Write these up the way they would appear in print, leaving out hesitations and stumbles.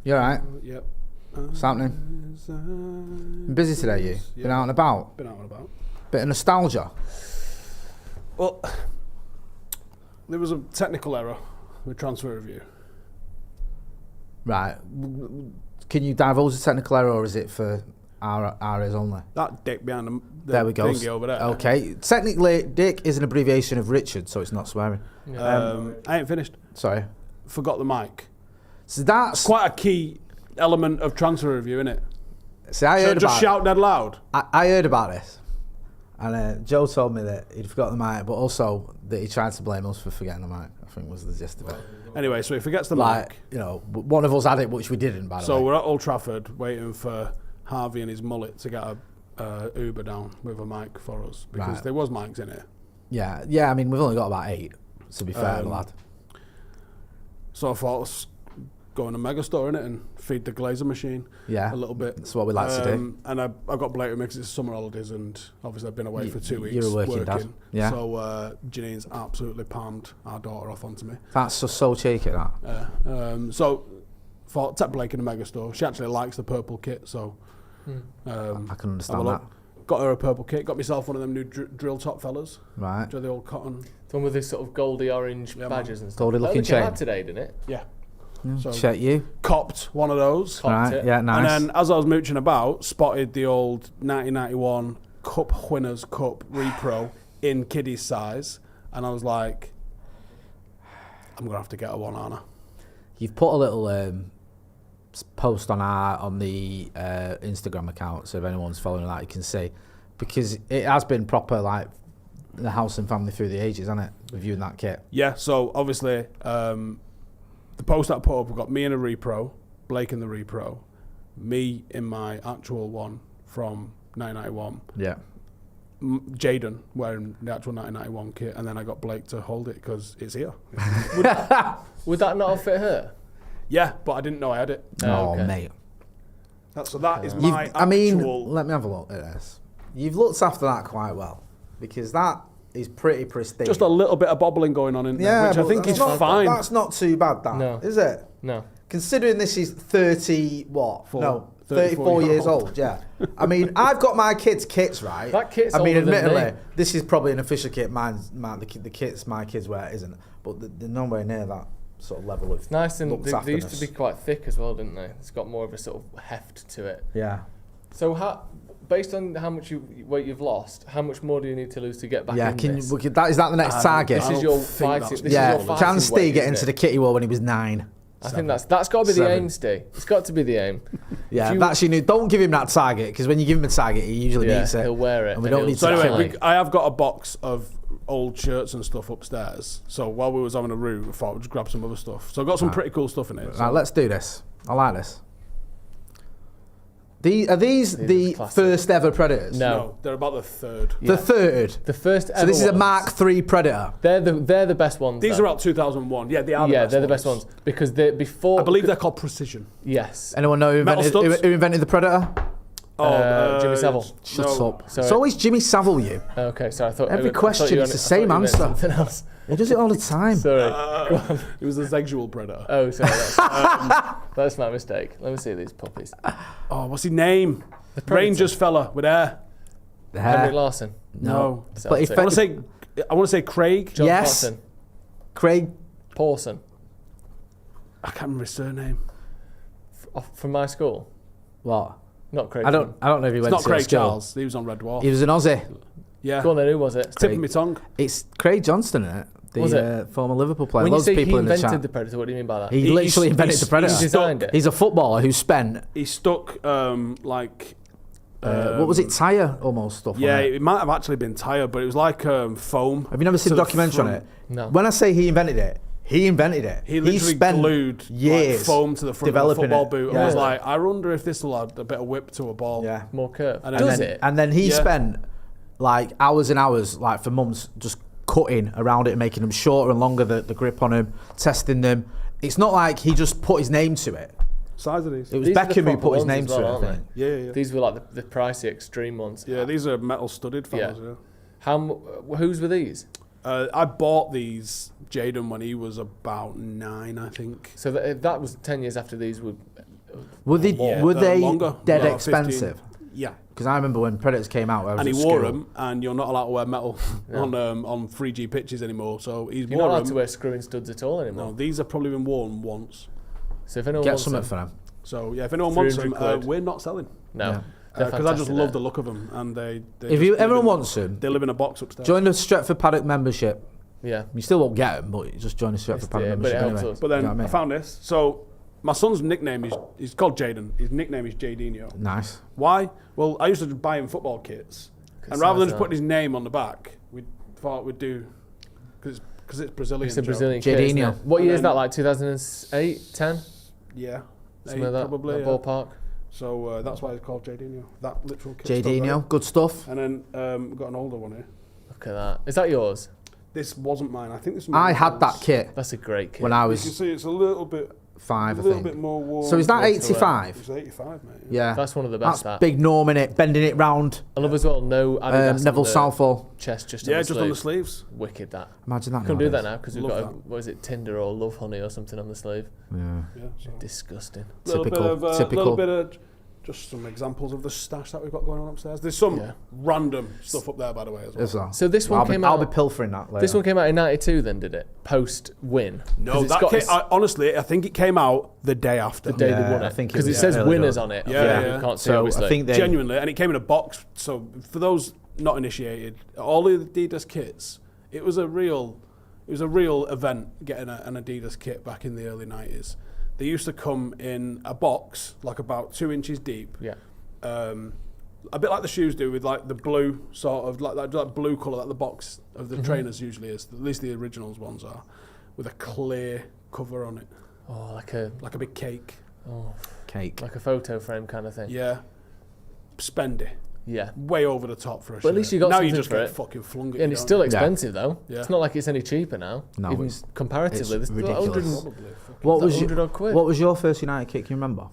You alright? Yep. What's happening? Been busy today, you? Yeah. Been out and about? Been out and about. Bit of nostalgia? Well, there was a technical error with transfer review. Right. Can you divulge the technical error, or is it for our ears only? That dick behind the There we go. thingy over there. Okay. Technically, Dick is an abbreviation of Richard, so it's not swearing. I ain't finished. Sorry. Forgot the mic. So that's... Quite a key element of transfer review, innit? See, I heard just about shout dead loud. I heard about this. And Joe told me that he'd forgotten the mic, but also that he tried to blame us for forgetting the mic, I think was the gist of it. Anyway, so he forgets the Like, mic. you know, one of us had it, which we didn't, by the way. So we're at Old Trafford waiting for Harvey and his mullet to get a Uber down with a mic for us, because Right. there was mics in here. Yeah, I mean, we've only got about 8, to be fair, lad. So I thought, let's go in a mega store, innit, and feed the glazer machine Yeah, a little bit. that's what we like to do. And I got Blake because it's summer holidays, and obviously I've been away for 2 weeks. You're a working dad. Yeah. So Janine's absolutely palmed our daughter off onto me. That's so cheeky, that. So thought, take Blake in a mega store. She actually likes the purple kit, so I can understand have a that. look. Got her a purple kit. Got myself one of them new drill top fellas. Right. Do you know the old cotton? The one with this sort of goldy orange Yeah, badges and stuff. Goldy looking That chain. today, didn't it? Yeah. Yeah, So check you. copped one of those. Copped Right, it. yeah, nice. And then as I was mooching about, spotted the old 1991 Cup Winners' Cup Repro in kiddies size. And I was like, I'm going to have to get a one, aren't I? You've put a little post on the Instagram account, so if anyone's following that, you can see, because it has been proper like the Howson family through the ages, hasn't it? Reviewing that kit. Yeah, so obviously the post that I put up, we've got me in a Repro, Blake in the Repro, me in my actual one from 1991, Yeah. Jaden wearing the actual 1991 kit, and then I got Blake to hold it because it's here. Would that not have fit her? Yeah, but I didn't know I had it. Oh, okay. mate. So that is my actual... I mean, let me have a look at this. You've looked after that quite well, because that is pretty pristine. Just a little bit of bobbling going on in there, which I but think that's is not, fine. That's not too bad, No. is it? No. Considering this is 34 34 years old, yeah. I mean, I've got my kids' kits, right? That kit's I mean, older than admittedly, me. this is probably an official kit. The kits my kids wear isn't, but they're nowhere near that sort of level of. It's nice, and they used to looked-afterness. be quite thick as well, didn't they? It's got more of a sort of heft to it. Yeah. So based on how much weight you've lost, how much more do you need to lose to get back Yeah, in this? is that the next target? This I is don't your think fighting. that's- This Yeah, is your can fighting Steve weight, get isn't into it? the kit he wore when he was 9? I think that's got to be the 7. aim, Steve. It's got to be the aim. Yeah, If you- that's your new. Don't give him that target, because when you give him a target, he usually Yeah, meets it. he'll wear it. And we and don't he'll need to So kill anyway, him. I have got a box of old shirts and stuff upstairs. So while we was having a root, I thought we'd just grab some other stuff. So I got some pretty cool stuff in it. So Right, let's do this. I like this. Are these the classic. first ever Predators? No. they're about the third. The third. The first ever So this is a ones. Mark III Predator. They're the best ones. These though. are out 2001. Yeah, they are. Yeah, the they're the best ones because they're before. I believe they're called Precision. Yes. Anyone know who Metal invented, studs? who invented the Predator? Jimmy Savile. Shut no. up. Sorry. It's always Jimmy Savile, you. Okay, so I thought Every I thought question you is were- the I same thought you meant answer. Something else. He does it all the time. Sorry. It was a sexual predator. Oh, sorry. That's my mistake. Let me see these puppies. Oh, what's his name? Predator. Rangers fella with hair. Henrik Larsson. No. But if Celtic. I want to say Craig. John Yes. Watson. Craig. Pawson. I can't remember his surname. From my school. What? Not Craig. I don't know if he It's went not to Craig school. Charles. He was on Red Dwarf. He was an Aussie. Yeah. Go on then. Who was it? Tip of my tongue. It's Craig Johnston, isn't it? Was The former Liverpool player. When you Loads say of he people in the invented chat. the Predator, what do you mean by that? He He- literally he's- invented he's- the Predator. He designed it. He's a footballer who spent, He stuck like. what was it, tyre almost stuff Yeah, on it. it might have actually been tire, but it was like foam. Have you never seen to a the documentary on front. it? No. When I say he invented it, he invented it. He literally spent glued years like, foam to the front of the developing football it. boot. Yeah. I was like, I wonder if this will add a bit of whip to a ball. Yeah. More curve. And Does then- it? And then he Yeah. spent like hours and hours, like for months, just cutting around it, making them shorter and longer, the grip on them, testing them. It's not like he just put his name to it. Size of these. It was These are the Beckham who proper put his ones name as well, to it, aren't I think. Yeah. These were like the pricey extreme ones. Yeah, these are metal studded fellas. Yeah. Whose were these? I bought these Jaden when he was about 9, I think. So that was 10 years after these were Were they longer, dead about expensive? 15. Yeah. Because I remember when Predators came out, I was And at he wore school. them, and you're not allowed to wear metal on 3G pitches anymore. So he's You're wore not allowed them. to wear screwing studs at all anymore. No, these have probably been worn once. So if anyone Get wants something them, for them. So yeah, if anyone wants them, 300 quid. we're not selling. no. Yeah. They're Because I just fantastic, love though. the look of them, and they If everyone wants them, they live in a box upstairs. join the Stretford Paddock membership. Yeah. You still won't get them, but just join the Stretford Paddock but it membership helps anyway. us. But then You know what I I mean? found this. So my son's nickname is he's called Jaden. His nickname is Jadinho. Nice. Why? Well, I used to just buy him football kits, and rather than just putting his name on the back, we thought we'd do because it's Brazilian. It's a Joe. Brazilian kit, isn't Jadinho. it? What year is And that? then- Like 2008, 10? Yeah, Something like that. probably. That Yeah. ballpark. So that's why it's called Jadinho. That literal kit. still there. Jadinho, good stuff. And then we've got an older one here. Look at that. Is that yours? This wasn't mine. I think this. Was I had that kit That's a great kit. when I You was can see it's a little bit 5, I a little think. bit more worn. So is that That's the way. 85? It's 85, mate. Yeah. That's one of the best. That's That. big Norm in it, bending it round. I love as well. No Adidas on Neville the Southall. chest, just on Yeah, the just sleeve. on the sleeves. Wicked that. Imagine that. Couldn't do that nowadays. now because we've Love got a, that. what is it, Tinder or Love Honey or something on the sleeve. Yeah. Yeah. So. Disgusting. Typical. Little Typical. bit of just some examples of the stash that we've got going on upstairs. There's some Yeah. random stuff up there, by the way, as well. Is that? So this one came I'll out. be pilfering that later. This one came out in '92. Then did it? Post win. No, it's that got came, honestly, I think it came out the day after. the day Yeah, they won I it think it because it was says early winners doors. on it. Yeah, Yeah, yeah. you can't see So obviously. I think they Genuinely, and it came in a box. So for those not initiated, all the Adidas kits, it was a real event getting an Adidas kit back in the early 90s. They used to come in a box, like about 2 inches deep. Yeah. A bit like the shoes do, with like the blue sort of like that blue colour that the box of the trainers usually is. At least the originals ones are, with a clear cover on it, Oh, like like a big cake. Cake. a photo frame kind of thing. Yeah, spendy, Yeah. way over the top for a shirt. But at least you got now you something just for get it. fucking flung at And you, it's don't still you? expensive though. Yeah. It's not like it's any cheaper now. No, even it's comparatively. it's There's ridiculous. 100 Probably. What was 100 odd quid. What was your first United kit? Can you remember?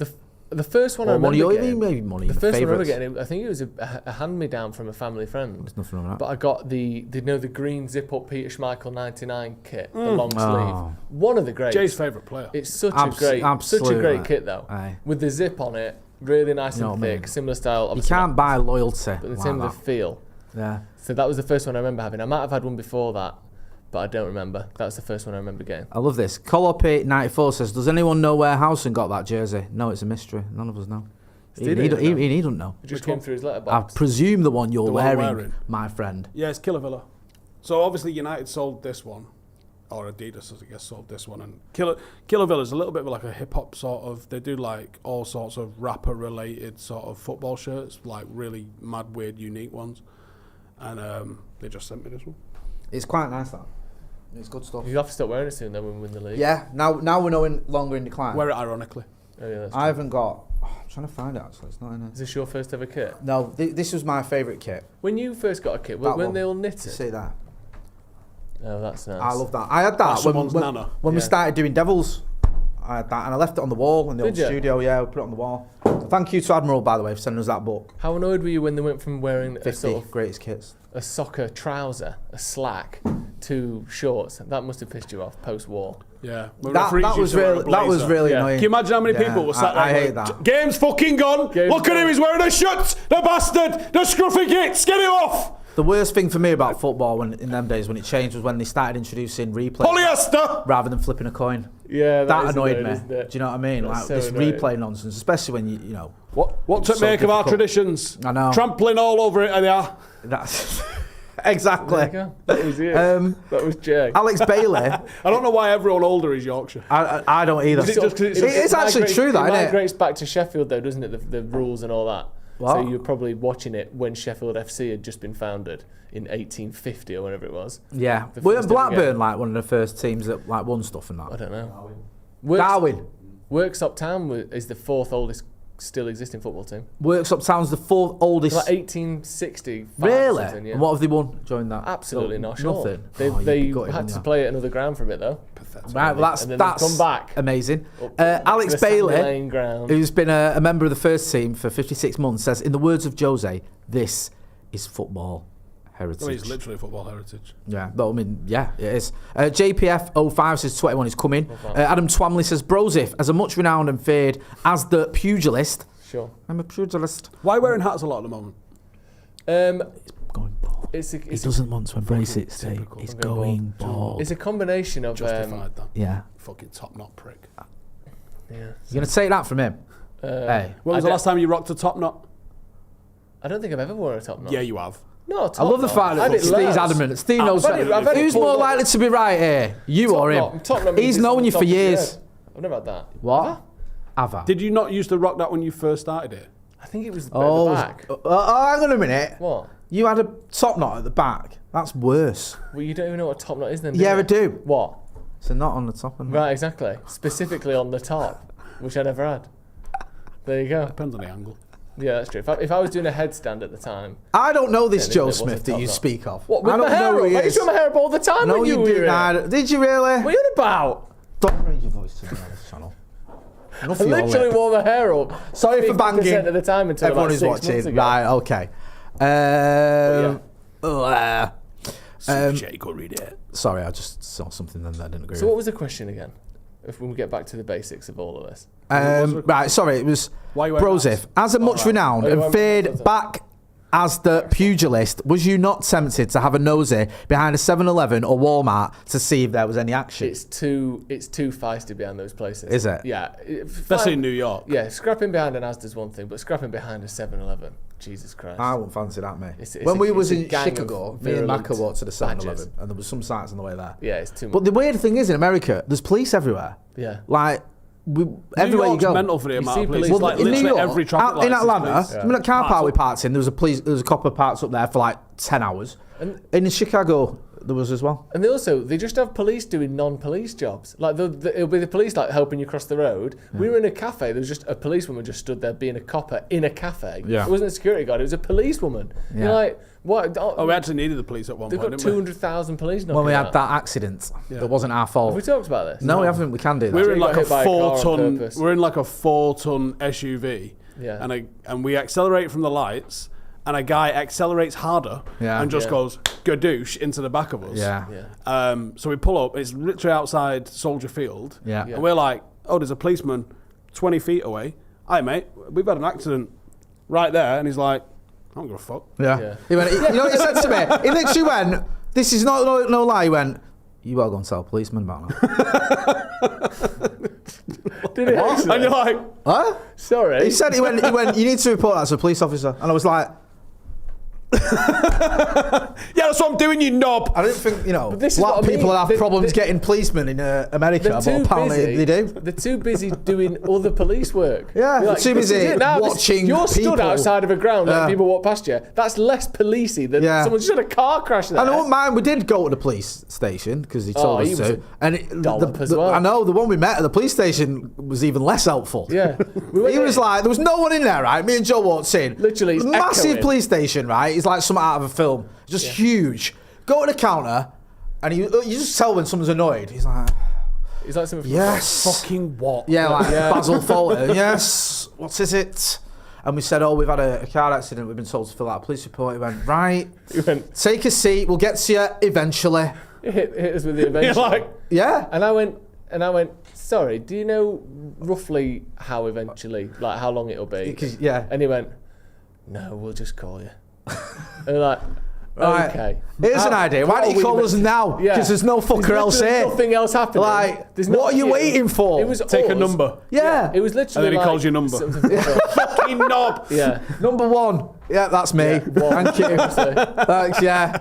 The first one I Or one remember of your getting, maybe one of the your first one I remember favourites. getting, I think it was a hand-me-down from a family friend. There's nothing wrong with But that. I got the green zip-up Peter Schmeichel 99 kit, the long sleeve. Oh. One of the greats. Jay's favourite player. It's such Absolutely. a great kit though. Aye. With the zip on it, really nice You know and what I thick, mean? similar style. You Obviously can't not- buy loyalty but the like same that. with the feel. Yeah. So that was the first one I remember having. I might have had one before that, but I don't remember. That was the first one I remember getting. I love this. Colopi94 says, does anyone know where Howson got that jersey? No, it's a mystery. None of us know. Steve He didn't know. doesn't know. It just Which came one? through his I letterbox. presume the one you're The one I'm wearing, wearing. my friend. Yeah, it's Killer Villa. So obviously United sold this one, or Adidas, I guess, sold this one. And Killer Villa is a little bit of like a hip hop sort of. They do like all sorts of rapper related sort of football shirts, like really mad, weird, unique ones. And they just sent me this one. It's quite nice, that. It's good stuff. You have to stop wearing it soon though when we win the league. Yeah, now we're no longer in decline. Wear it ironically. Oh, yeah, that's I true. haven't got... I'm trying to find it, actually. It's not in Is it. this your first ever kit? No, this was my favourite kit. When you first got a kit, That when one. they all You knitted? see that? Oh, that's nice. I love that. I had that That's when, someone's nana. when we Yeah. started doing Devils. I had that, and I left it on the wall in the Did old you? studio. Yeah, we put it on the wall. Thank you to Admiral, by the way, for sending us that book. How annoyed were you when they went from wearing a 50 sort of greatest kits. a soccer trouser, a slack, to shorts? That must have pissed you off post-war. Yeah. When That referees used to wear a was blazer. really Yeah. annoying. Can you imagine how many Yeah, people were sat there I hate going, that. Game's fucking gone. Game's Look at gone. him, he's wearing a shirt. The bastard. The scruffy gits. Get him off. The worst thing for me about football in them days when it changed was when they started introducing replay Polyester. rather than flipping a coin. Yeah, That is annoyed annoying, me. isn't it? Do you know what I mean? That's Like so this annoying. replay nonsense, especially when you know. What to It's so make of our difficult. traditions? I know. Trampling all over it, they are. That's There exactly. you go. That was it. That was Jay. Alex Bailey. I don't know why everyone older is Yorkshire. I don't either. Is it just 'cause it's- It's actually true, that, it isn't it? migrates back to Sheffield, though, doesn't it? The rules and all that. What? So you're probably watching it when Sheffield FC had just been founded in 1850 or whenever it was. Yeah. The Weren't first ever Blackburn game. like one of the first teams that like won stuff and I that? don't know. Darwin. Worksop Town is the fourth oldest still existing football team. Worksop Town's the fourth oldest. Like 1860. Really? Something, yeah. And what have they won during that? Absolutely No- not sure. Nothing. They, Oh, you'd they be gutted, had wouldn't to you? play at another ground for a bit though. Right, well, And then that's they've come back. amazing. Up Alex the Sandy Bailey, Lane ground. who's been a member of the first team for 56 months, says, in the words of Jose, this is football heritage. Well, he's literally football heritage. Yeah, but I mean, yeah, it is. JPF05 says 21 is coming. Adam Twamley says, Brosif, as a much renowned and feared as the pugilist. Sure. I'm a pugilist. Why wearing hats a lot at the moment? He's going bald. He doesn't want to embrace it, Steve. He's going bald. It's a combination of... Justified that. Yeah. Fucking top-knot prick. Yeah. You're going to take that from him? Hey. When was the last time you rocked a top knot? I don't think I've ever worn a top knot. Yeah, you have. No, top I love the fact that Steve's adamant. Steve knows that. Who's more likely to be right here? You or him? He's known you for years. I've never had that. What? Have Did you not used to rock that when you first started it? I think it was the bit at the back. Hang on a minute. What? You had a top knot at the back. That's worse. Well, you don't even know what a top knot is then, do Yeah, you? I do. What? It's a knot on the top. Right, exactly. Specifically on the top, which I never had. There you go. Depends on the angle. Yeah, that's true. If I was doing a headstand at the time... I don't know this then Joe it was a Smith that top you knot. speak of. What, with I my don't hair know up? who he I used to is. have my hair up all the time No, when you were didn't. here. Did you really? What are you on about? Don't raise your voice to me on this channel. I literally wore my hair up. Sorry for banging. 50% of the time until Everyone about is 6 months watching. ago. Right, okay. Jake will read it. Sorry, I just saw something then that I didn't agree So what with. was the question again? If we get back to the basics of all of this. Right, sorry, it was Why you wearing Brosif. hats? As a much renowned Oh, you and wearing feared hats? back as the pugilist, was you not tempted to have a nosy behind a 7-Eleven or Walmart to see if there was any action? It's too feisty behind those places. Is it? Yeah. Especially in New York. Yeah, scrapping behind an Asda's one thing, but scrapping behind a 7-Eleven, Jesus Christ. I wouldn't fancy that, mate. It's When we a was in gang of Chicago, me and Maka virulent walked to the 7-Eleven, badgers. and there was some sites on the way there. Yeah, it's too much. But the weird thing is, in America, there's police everywhere. Yeah. Like, everywhere New you York's go. mental for the amount see of police. police- It's like in New literally York, every traffic out light in is Atlanta, police. I mean, a car Parts park we up. parked in, there was a copper parked up there for like 10 hours. And- in Chicago, there was as well. And they just have police doing non-police jobs. Like it'll be the police like helping you cross the road. We were in a cafe. There was just a policewoman just stood there being a copper in a cafe. Yeah. It wasn't a security guard. It was a policewoman. Yeah. You're like, what? Oh, we actually needed the police at one They've point, got didn't we? 200,000 police knocking When we out. had that accident, Yeah. that wasn't our fault. Have we talked about this? No, we haven't. We can do that. We're in got like a hit by a car on 4-ton. purpose. We're in like a 4-ton SUV. Yeah. And we accelerate from the lights, and a guy accelerates harder Yeah. and just Yeah. goes gadoosh into the back of us. Yeah. Yeah. So we pull up. It's literally outside Soldier Field. Yeah. Yeah. And we're like, oh, there's a policeman 20 feet away. Hi, mate. We've had an accident right there. And he's like, I don't give a fuck. Yeah. Yeah. He went, you know what he said to me? He literally went, this is not no lie. He went, you gotta go and tell a policeman about that. Did it? And you're like, Huh? Sorry. He said, he went, you need to report that to a police officer. And I was like, yeah, that's what I'm doing, you knob. I didn't think, this is black what I people mean. have problems getting policemen in America, but apparently they do. They're too busy doing other police work. Yeah, You're they're too this is busy it now. watching You're stood people. outside of a ground letting Yeah. people walk past you. That's less policey than Yeah. someone just had a car crash there. And I wouldn't mind, we did go to the police station because he told he us was to. And dollop as well. I know, the one we met at the police station was even less helpful. Yeah. We went He was in. like, there was no one in there, right? Me and Joe walked in. Literally, it's massive echoing. police station, right? It's like something out of a film. Just huge. Go to the counter, and you just tell when someone's annoyed. He's like, He's like something from yes. Fucking what? Yeah, like Yeah. Basil Fulton. Yes. What is it? And we said, oh, we've had a car accident. We've been told to fill out a police report. He went, right. He went, Take a seat. We'll get to you eventually. hit us with the You're eventually. like, Yeah. And I went, sorry, do you know roughly how eventually, like how long it'll be? 'Cause- yeah. And he went, no, we'll just call you. And we're like, Right. okay. Here's an idea. Why don't you call us now? Yeah. Because there's no fucker else literally here. nothing else happening. Like, There's what not are you you. waiting for? It was take a us. number. Yeah. It was literally And then he like calls your number. something- Fucking knob. yeah. Number one. Yeah, that's me. Yeah, one. Thank you. So, Thanks, yeah.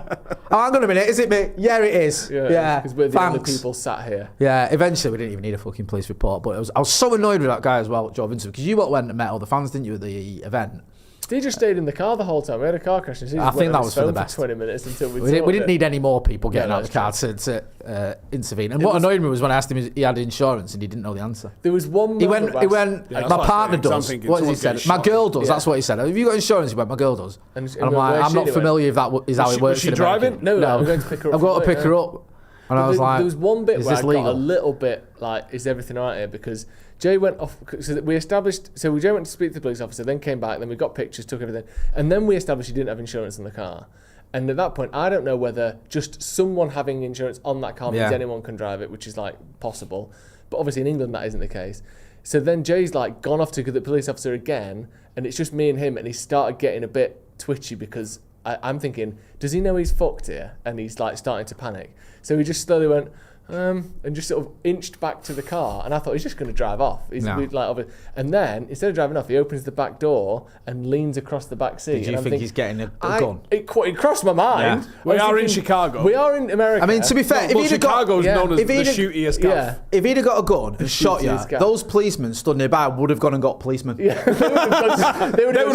Oh, hang on a minute. Is it me? Yeah, it is. Yeah. Because we're the only Thanks. people sat here. Yeah, eventually we didn't even need a fucking police report, but I was so annoyed with that guy as well, Joe Vincent, because you went and met all the fans, didn't you, at the event? He just stayed in the car the whole time. We had a car crash. And he just I think went that on was his for the phone best. 20 minutes until we We didn't sorted it. need any more people getting Yeah, out of the car to intervene. And what was- annoyed me was when I asked him if he had insurance and he didn't know the answer. There was one He moment went, where Yeah, that's my what I partner think, 'cause I'm does. thinking What did he someone's say? getting My girl does, Yeah. that's what he said. Have you got insurance? He went, my girl does. And And I'm like, I'm not familiar if that is how it she- works. was she in America. driving? No, I'm going to pick her up I've from got to work, pick her yeah. up. And I was like, there was one bit is where this I got a legal? little bit like, is everything all right here? Because Jay went off, so we established, so Jay went to speak to the police officer, then came back, then we got pictures, took everything, and then we established he didn't have insurance in the car. And at that point, I don't know whether just someone having insurance on that car means anyone can drive it, which is like possible. But obviously in England, that isn't the case. So then Jay's like gone off to the police officer again, and it's just me and him, and he started getting a bit twitchy because I'm thinking, does he know he's fucked here? And he's like starting to panic. So he just slowly went, and just sort of inched back to the car, and I thought he's just going to drive off. And then instead of driving off, he opens the back door and leans across the back seat. Did you think he's getting a gun? It crossed my mind. Yeah. We are in Chicago. We are in America. I mean, to be fair, if he'd got, Chicago's known as the shootiest gaff. If he'd have got a gun and shot you, those policemen stood nearby would have gone and got policemen. Yeah. They'd have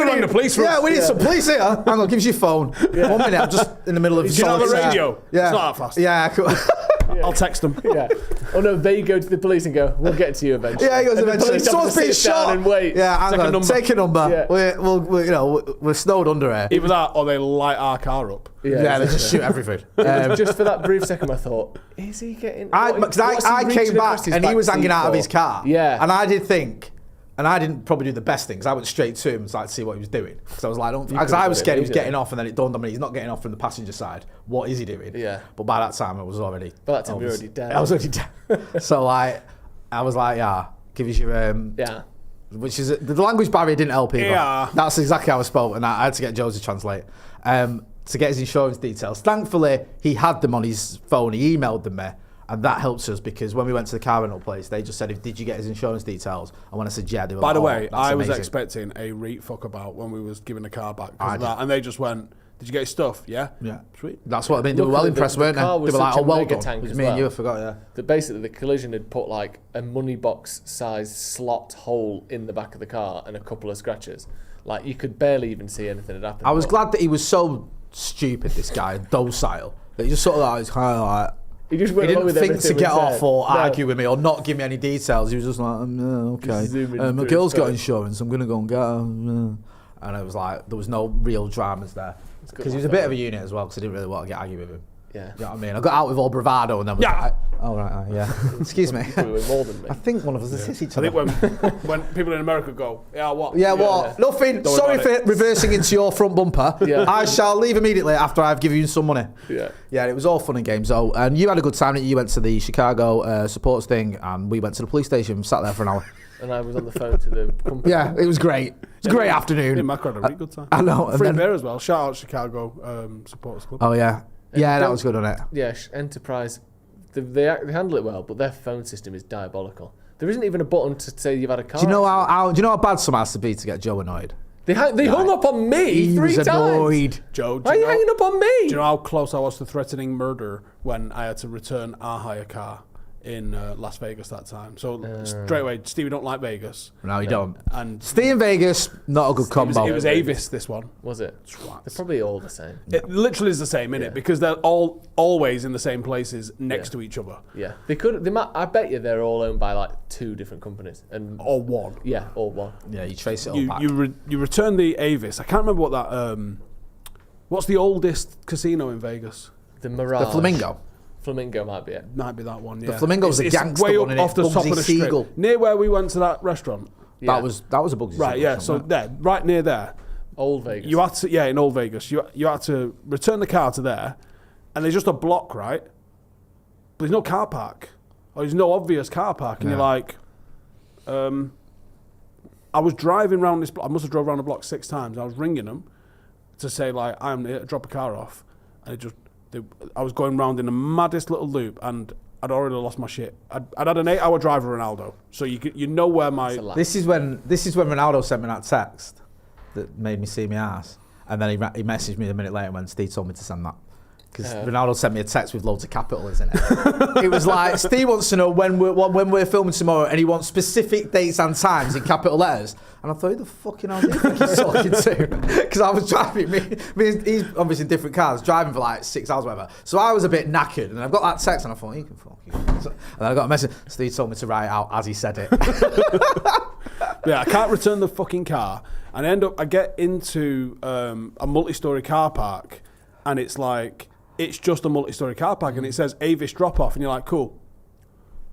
rung the police for us. Yeah, we need some police here. Hang on, give us your phone. 1 minute, I'm just in the middle of. Do you have a radio? Yeah. It's not that fast. Yeah, cool. I'll text them. Yeah. Oh no, they go to the police and go, "We'll get to you eventually." Yeah, he goes eventually. Someone's being shot. And wait. Yeah, hang on. Take a number. Yeah. We're snowed under here. Either that, or they light our car up. Yeah, they just shoot everything. Just for that brief second, I thought, is he getting? Because I came back and he was hanging out of his car. Yeah. And I did think. And I didn't probably do the best thing because I went straight to him and started to see what he was doing. Because I was like, because I was scared he was getting off, and then it dawned on me he's not getting off from the passenger side. What is he doing? Yeah. But by that time, I was already. By that time, you're already dead. I was already dead. So like, I was like, give us your which is the language barrier didn't help either. Yeah. That's exactly how I spoke, and I had to get Joe to translate to get his insurance details. Thankfully, he had them on his phone. He emailed them me. And that helps us because when we went to the car rental place, they just said, "Did you get his insurance details?" And when I said, "Yeah," they were By like, the way, that's I was amazing. expecting a reet fuck about when we was giving the car back because of that, and they just went, "Did you get his stuff?" Yeah, sweet. That's what I mean. They were well impressed, weren't they? They were like, "Oh, well done." It was me and you. I forgot. Yeah. That basically the collision had put like a money box size slot hole in the back of the car and a couple of scratches. Like you could barely even see anything had happened. I was glad that he was so stupid, this guy, docile, that he just sort of like was kind of like. He didn't think to get off or argue with me or not give me any details. He was just like, okay. My girl's got insurance. I'm going to go and get her. And it was like, there was no real dramas there. Because he was a bit of a unit as well, because I didn't really want to get argued with him. Yeah. You know what I mean? I got out with all bravado and then was like, oh, right, yeah. Excuse me. More than me. I think one of us is each other. I think when people in America go, yeah, what? Yeah, what? Yeah. Nothing. Don't sorry for reversing into your front bumper. Yeah. I shall leave immediately after I've given you some money. Yeah. Yeah, it was all fun and games. So, and you had a good time. You went to the Chicago supports thing, and we went to the police station, sat there for an hour. And I was on the phone to the company. Yeah, it was great. It was a great afternoon. Yeah, Macro had a really good time. I know. Free beer as well. Shout out Chicago Supporters Club. Oh, yeah. Yeah, that was good on it. Yeah, Enterprise, they handle it well, but their phone system is diabolical. There isn't even a button to say you've had a car. Do you know how bad some has to be to get Joe annoyed? They hung up on me 3 times. Annoyed. Joe, why are you hanging up on me? Do you know how close I was to threatening murder when I had to return our hire car in Las Vegas that time? So straight away, Stevie don't like Vegas. No, you don't. And Steve and Vegas, not a good combo. It was Avis, this one. Was it? Twats. They're probably all the same. It literally is the same, innit? Because they're all always in the same places next to each other. Yeah, they might. I bet you they're all owned by like 2 different companies, or one. Yeah, or one. Yeah, you trace it all back. You return the Avis. I can't remember what that. What's the oldest casino in Vegas? The Mirage. The Flamingo. Flamingo might be it. Might be that one. Yeah. The Flamingo's a gangster way one, up off the top of the Seagull. strip, near where we went to that restaurant. Yeah. That was a Bugsy Right. Seagull. Yeah. So there, right near there. Old Vegas. You had to, in Old Vegas. You had to return the car to there, and there's just a block, right? But there's no car park, or there's no obvious car park, and you're like, I was driving around this block. I must have drove around the block 6 times. I was ringing them to say like, I'm here to drop a car off, and I was going round in the maddest little loop, and I'd already lost my shit. I'd had an 8-hour drive with Ronaldo, so you know where my. This is when Ronaldo sent me that text that made me see my ass, and then he messaged me a minute later when Steve told me to send that. Because Ronaldo sent me a text with loads of capitals in it. It was like, Steve wants to know when we're filming tomorrow, and he wants specific dates and times in capital letters. And I thought, who the fucking hell do you think he's talking to? Because I was driving, he's obviously in different cars, driving for like 6 hours or whatever. So I was a bit knackered, and I've got that text, and I thought, you can fuck you. And then I got a message. Steve told me to write it out as he said it. Yeah, I can't return the fucking car, and I get into a multi-story car park, and it's like, it's just a multi-story car park, and it says Avis drop-off, and you're like, cool.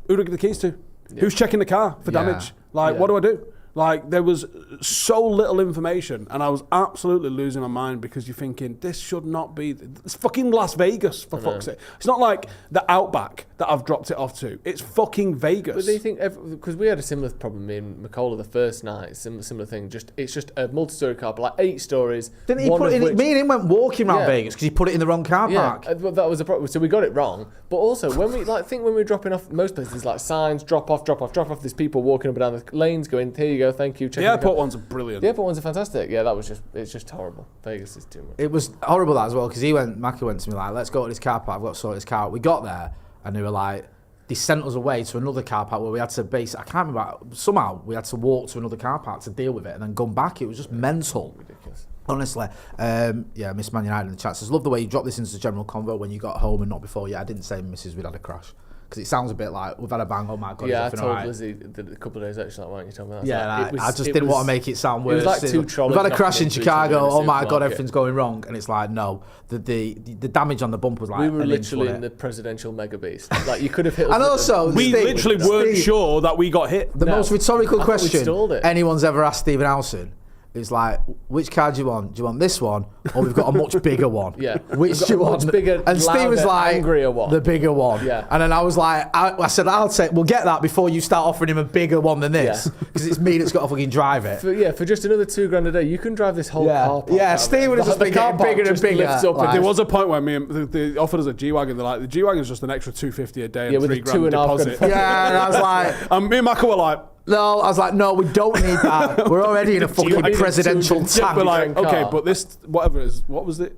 Who do I give the keys to? Yeah. Who's checking the car for damage? Like, what do I do? Like, there was so little information, and I was absolutely losing my mind because you're thinking, this should not be... It's fucking Las Vegas, for fuck's sake. It's not like the Outback that I've dropped it off to. It's fucking Vegas. But do you think... Because we had a similar problem in Macola the first night, similar thing. It's just a multi-story car, but like 8 stories. Didn't he put it in... Me and him went walking around Vegas because he put it in the wrong car park. Yeah, that was a problem. So we got it wrong. But also, when we when we were dropping off, most places, like signs, drop off. There's people walking up and down the lanes going, here you go, thank you. The airport ones are brilliant. The airport ones are fantastic. Yeah, it's just horrible. Vegas is too much. It was horrible that as well because Mackie went to me like, let's go to this car park. I've got to sort this car out. We got there and they were like, they sent us away to another car park where we had to I can't remember, somehow we had to walk to another car park to deal with it and then come back. It was just mental. Ridiculous. Honestly, Miss Man United in the chat says, love the way you dropped this into the general convo when you got home and not before. Yeah, I didn't say, Mrs. we'd had a crash. Because it sounds a bit like, we've had a bang, oh my God. Yeah, I told Lizzie a couple of days actually, like, why don't you tell me that? Yeah, I just didn't want to make it sound worse. It was like 2 trolleys. We've had a crash in Chicago, oh my God, everything's going wrong. And it's like, no, the damage on the bump was like... We were literally in the presidential mega beast. Like, you could have hit us. And also... We literally weren't sure that we got hit. The most rhetorical question anyone's ever asked Stephen Howson is like, which car do you want? Do you want this one? Or we've got a much bigger one? Yeah. Which do you want? Much bigger, and Steve was like, angrier one. The bigger one. Yeah. And then I was like, I said, we'll get that before you start offering him a bigger one than this. Because it's me that's got to fucking drive it. For just another $2,000 a day, you can drive this whole car park. Yeah, Steve would have just been getting bigger and bigger. There was a point where they offered us a G-Wagon. They're like, the G-Wagon's just an extra $250 a day and $3,000 deposit. Yeah, and I was like... And me and Maka were like... No, I was like, no, we don't need that. We're already in a fucking presidential tank. We're like, okay, but this, whatever it is, what was it?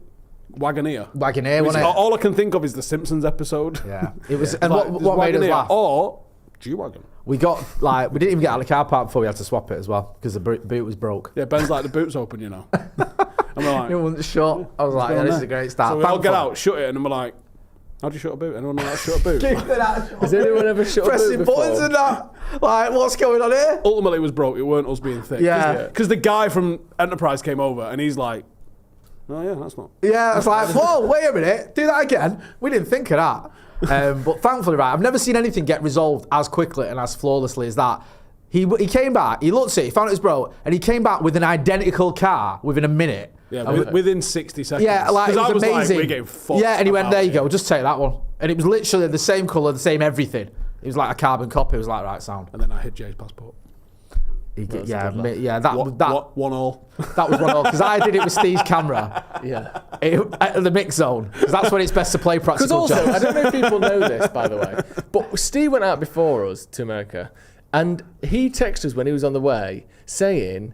Wagoneer, wasn't it? All I can think of is the Simpsons episode. Yeah, it was. And what made us laugh? Or G-Wagon. We got we didn't even get out of the car park before we had to swap it as well because the boot was broke. Yeah, Ben's like, the boot's open, you know. And we're like, it wasn't shut. I was like, yeah, this is a great start. So we all get out, shut it, and then we're like, how do you shut a boot? Anyone know how to shut a boot? Has anyone ever shut a boot pressing before? buttons and that? Like, what's going on here? Ultimately, it was broke. It weren't us being thick. Yeah. Because the guy from Enterprise came over, and he's like, oh yeah, that's not... Yeah, I was like, whoa, wait a minute. Do that again. We didn't think of that. But thankfully, right, I've never seen anything get resolved as quickly and as flawlessly as that. He came back, he looked at it, he found it was broke, and he came back with an identical car within a minute. Yeah, within 60 seconds. Yeah, like, it was amazing. Like, we're getting fucked. Yeah, and he went, there you go, just take that one. And it was literally the same colour, the same everything. It was like a carbon copy. It was like, right, sound. And then I hit Jay's passport. That was 1-1. That was 1-1 because I did it with Steve's camera. Yeah, at the mix zone because that's when it's best to play practical. Because also, I don't know if people know this, by the way, but Steve went out before us to America, and he texted us when he was on the way saying,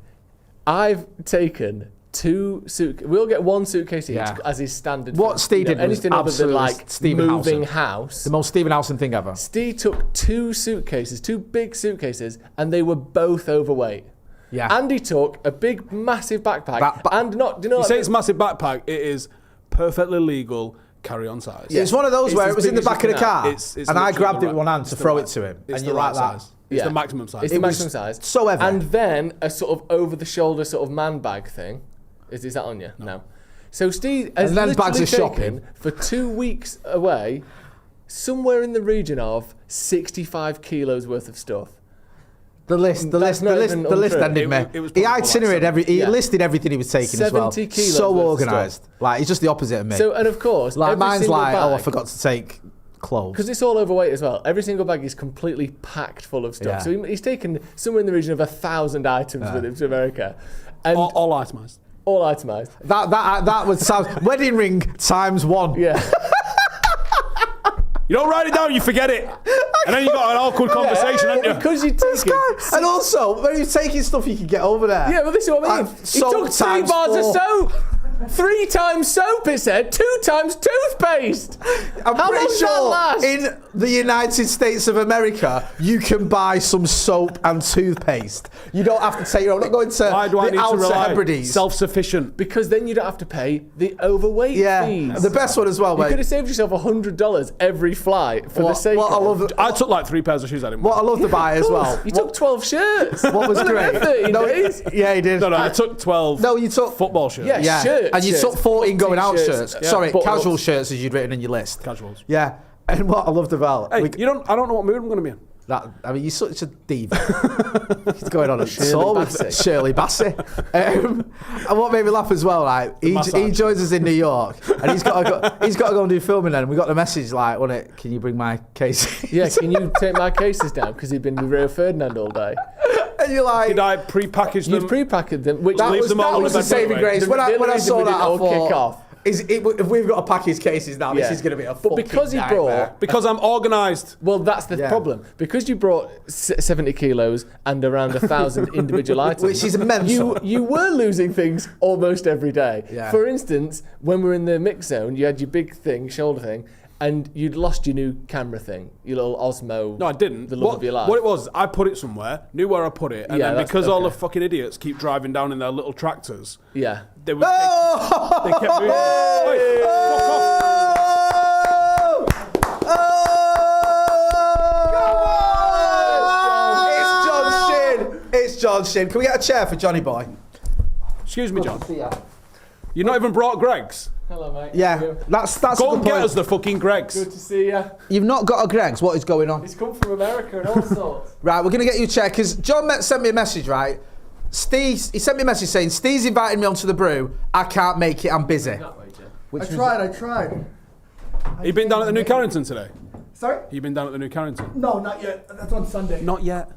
"I've taken 2 suitcases. We'll get 1 suitcase each as his standard." What Steve did was anything other than like Stephen moving Howson. house. The most Stephen Howson thing ever. Steve took 2 suitcases, 2 big suitcases, and they were both overweight. Yeah. And he took a big, massive backpack. And not, do you know? You say it's massive backpack. It is perfectly legal carry-on size. Yeah. It's one of those where it was in the back of the car, it's and I grabbed it with one hand to throw it to him, and you like that. It's the maximum size. It's the maximum size. So heavy. And then a sort of over-the-shoulder sort of man bag thing. Is that on you? No. So Steve has literally taken for 2 weeks away somewhere in the region of 65 kilos worth of stuff. The list ended me. He itinerated he listed everything he was taking as well. 70 kilos. So organised. Like, he's just the opposite of me. So, and of course, like mine's like, I forgot to take clothes. Because it's all overweight as well. Every single bag is completely packed full of stuff. Yeah. So he's taken somewhere in the region of 1,000 items with him to America. And all itemised. All itemised. That would sound wedding ring times 1. Yeah. You don't write it down, you forget it. And then you got an awkward conversation, haven't you? Because you take it. And also, when you're taking stuff you can get over there. Yeah, but this is what I mean. He took 3 bars of soap. 3 times soap, it said. 2 times toothpaste. I'm pretty sure in the United States of America, you can buy some soap and toothpaste. You don't have to take your own. Not going to Why do I the need to rely? Hebrides. Self-sufficient. Because then you don't have to pay the overweight fees. The best one as well, mate. You could have saved yourself $100 every flight for the sake of... I took like 3 pairs of shoes. I didn't. What I love to buy as well. You took 12 shirts. What was great? 13 days. Yeah, he did. No, I took 12. No, you took football shirts. Yeah, shirts. And you took 14 going out shirts. Yeah. Sorry, casual shirts as you'd written in your list. Casuals. Yeah. And what I loved about... Hey, I don't know what mood I'm going to be in. You're such a diva. He's going on a Shirley tour Bassey. with Shirley Bassey. And what made me laugh as well, like he joins us in New York, and he's got to go and do filming. Then we got the message like, "Can you bring my cases?" Yeah, can you take my cases down because he'd been with Rio Ferdinand all day. And you're like, did I pre-package them? You pre-packaged them, which that leave was, them all that in was the the bed saving anyway. grace. When I saw that, I thought, kick off. if we've got to pack his cases now, this Yeah. is going to be a But fucking because he nightmare. brought, Because I'm organised. well, that's the Yeah. problem. Because you brought 70 kilos and around 1,000 individual items, Which is immense. You were losing things almost every day. Yeah. For instance, when we were in the mix zone, you had your big thing, shoulder thing, and you'd lost your new camera thing, your little Osmo. No, I didn't. The love of your life. What it was, I put it somewhere, knew where I put it, and Yeah, then that's- because all the okay. fucking idiots keep driving down in their little tractors, Yeah. they would they kept moving. Oi, fuck off. It's John Shin. Can we get a chair for Johnny Boy? Excuse me, John. You not even brought Greg's? Hello, mate. Yeah, that's Go a and good get point. us the fucking Greg's. Good to see you. You've not got a Greg's. What is going on? He's come from America and all sorts. Right, we're going to get you a chair because John sent me a message, right? He sent me a message saying, Steve's invited me onto the Brew. I can't make it. I'm busy. I tried. You been down at the New Carrington today? Sorry? You been down at the New Carrington? No, not yet. That's on Sunday. Not yet.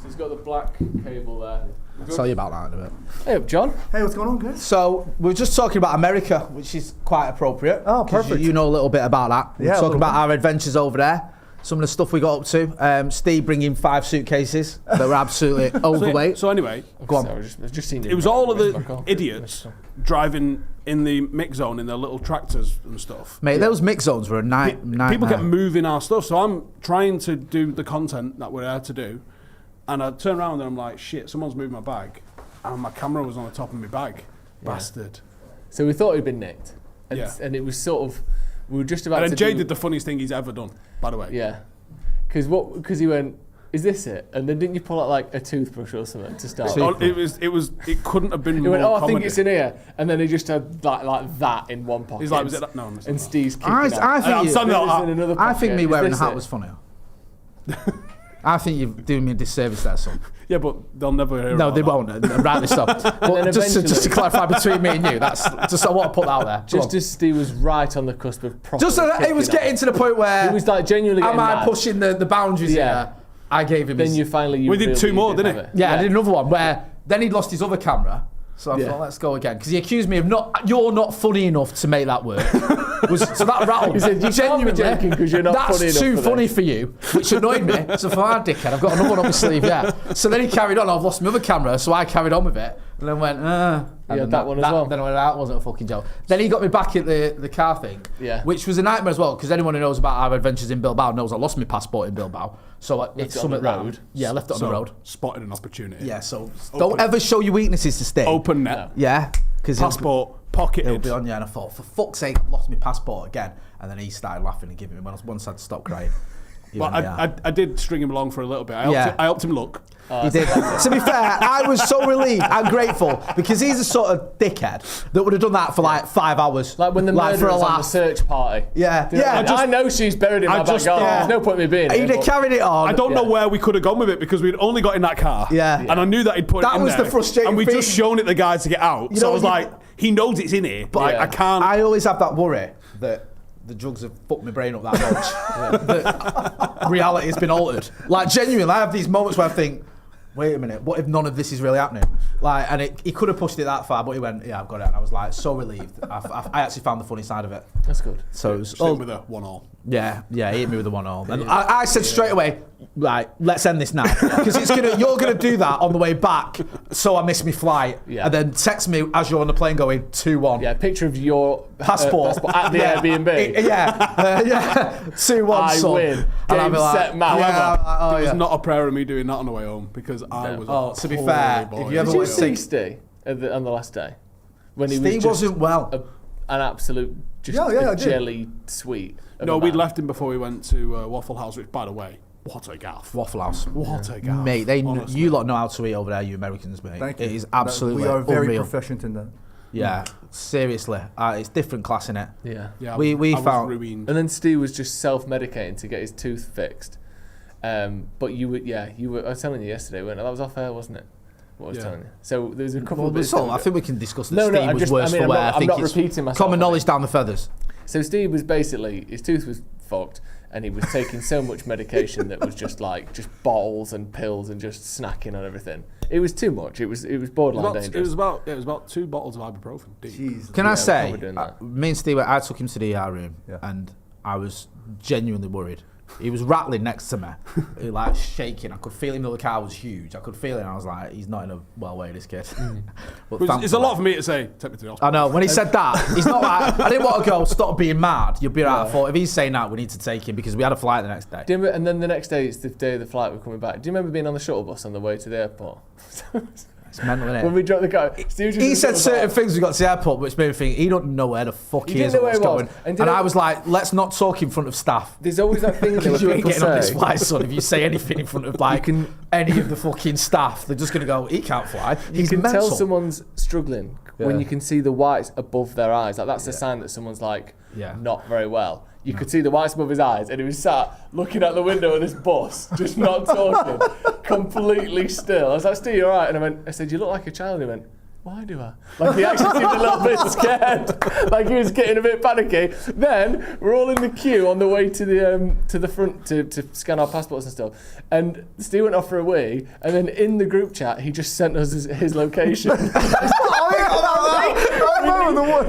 So he's got the black cable there. I'll tell you about that in a bit. Hey up, John. Hey, what's going on, guys? So we're just talking about America, which is quite appropriate. Oh, 'cause perfect. You know a little bit about that. We're Yeah, a talking little about bit. our adventures over there. Some of the stuff we got up to. Steve bringing 5 suitcases that were absolutely overweight. So anyway, Go on. So I've just seen it was all of the idiots driving in the mix zone in their little tractors and stuff. Mate, those mix zones were a nightmare. People kept moving our stuff, so I'm trying to do the content that we're there to do, and I turn around and I'm like, shit, someone's moved my bag, and my camera was on the top of my bag. Bastard. So we thought he'd been nicked. And, Yeah. and it was sort of, we were just about And to then Jay do, did the funniest thing he's ever done, by the way. Yeah. Because he went, is this it? And then didn't you pull out like a toothbrush or something to start? Oh, it couldn't have been He more went, oh, I comedy. think it's in here. And then he just had like that in one pocket. He's like, was it that? No, I'm And Steve's kicking I out. think I'm you- standing Then like it's in that. another I pocket. think me Is wearing a this hat it? was funnier. I think you're doing me a disservice there, son. Yeah, but they'll never hear No, about they that. won't. Rightly so. But just to eventually- clarify between me and you, that's just I want to put that out there. Go Just on. as Steve was right on the cusp of proper. Just so that it was getting to the point where He was like genuinely am getting I mad. pushing the boundaries Yeah. here? I gave him Then his... you finally. We did revealed 2 that you more, did didn't have it? Yeah, I did another one where then he'd lost his other camera. So I Yeah. thought, let's go again. Because he accused me of you're not funny enough to make that work. So that rattled He said, me. you can't be joking 'cause you're not That's funny enough too for funny this. for you, which annoyed me. So for my dickhead, I've got another one on my sleeve, yeah. So then he carried on. I've lost my other camera, so I carried on with it. And then went, And Yeah, then that one as well. Then I went, that wasn't a fucking joke. Then he got me back at the car thing, Yeah. which was a nightmare as well, because anyone who knows about our adventures in Bilbao knows I lost my passport in Bilbao. So it's it on the something that- road. Yeah, left it on So, the road. spotted an opportunity. Yeah, so Open don't it. ever show your weaknesses to Steve. Open net. Yeah, because Passport He'll pocketed. be on you, and I thought, for fuck's sake, I've lost my passport again. And then he started laughing and giving me, once I'd stopped crying. he Well, went, yeah. I did string him along for a little bit. Yeah. I helped him look. He did. To be fair, I was so relieved and grateful because he's a sort of dickhead that would have done that for like 5 hours. Like when the for murderer a was on the laugh. search party. Yeah, Do you know what I yeah. mean? I know she's buried in I my just- backyard. yeah. There's no point in me being He'd here. have but- carried it on. I don't know where we could have gone with it because we'd only got in that car. Yeah. And I knew that he'd put That it in was there. the frustrating And we thing. just shown it the guy to get out. You So know, I was you- like, he knows it's in here, but Yeah. I can't. I always have that worry that the drugs have fucked my brain up that much. That reality has been altered. Like, genuinely, I have these moments where I think, wait a minute, what if none of this is really happening? Like, and he could have pushed it that far, but he went, yeah, I've got it. And I was like, so relieved. I actually found the funny side of it. That's good. So it was, Just hit with a 1-1. yeah, he hit me with a 1-0. And I said straight away, right, let's end this now. Because you're gonna do that on the way back, so I miss my flight. Yeah. And then text me as you're on the plane going 2-1. Yeah, picture of your Passport. at the Airbnb. Yeah, 2-1. I son. win. And I'll Game, be like, set, match. yeah, However, oh, there was yeah. not a prayer of me doing that on the way home because I was. Oh, to be poorly fair, boy. if you ever Did you went see sick, Steve on the last day? When he was Steve just wasn't well. an absolute just Yeah, I a did. jelly sweet. of No, a we'd man. left him before we went to Waffle House, which, by the way, what a gaff. Waffle House. What a gaff. Mate, honestly. you lot know how to eat over there, you Americans, mate. Thank you. It is absolutely We are very unreal. proficient in that. Yeah, seriously. It's different class in it. Yeah. Yeah, we I was found- ruined. And then Steve was just self-medicating to get his tooth fixed. But you were. I was telling you yesterday, weren't I? That was off air, wasn't it? What I was telling you. So there's a couple of bits. I think we can discuss that Steve was worse for wear. I'm not repeating myself. Common knowledge down the feathers. So Steve was basically, his tooth was fucked, and he was taking so much medication that was just bottles and pills and just snacking on everything. It was too much. It was borderline dangerous. It was about 2 bottles of ibuprofen. Jeez. Can I say, me and Steve, I took him to the ER room, and I was genuinely worried. He was rattling next to me, he like shaking. I could feel him though the car was huge. I could feel it and I was like, he's not in a well way, this kid. But it's a lot for me to say, take me to the hospital. I know, when he said that, he's not like, I didn't want to go, stop being mad, you'll be right. I thought, if he's saying that, we need to take him because we had a flight the next day. Do you remember, and then the next day, it's the day of the flight, we're coming back. Do you remember being on the shuttle bus on the way to the airport? It's mental, innit? When we dropped the car, he said certain things we got to the airport, which made me think he don't know where the fuck he is or what's going. And I was like, let's not talk in front of staff. There's always that thing that you ain't getting on this flight, son. If you say anything in front of any of the fucking staff, they're just gonna go, he can't fly. You can tell someone's struggling when you can see the whites above their eyes. Like that's a sign that someone's not very well. You could see the whites above his eyes, and he was sat looking out the window of this bus, just not talking, completely still. I was like, Steve, you all right? And I said, you look like a child. And he went, why do I? Like he actually seemed a little bit scared, like he was getting a bit panicky. Then we're all in the queue on the way to the front to scan our passports and stuff. And Steve went off for a wee, and then in the group chat he just sent us his location.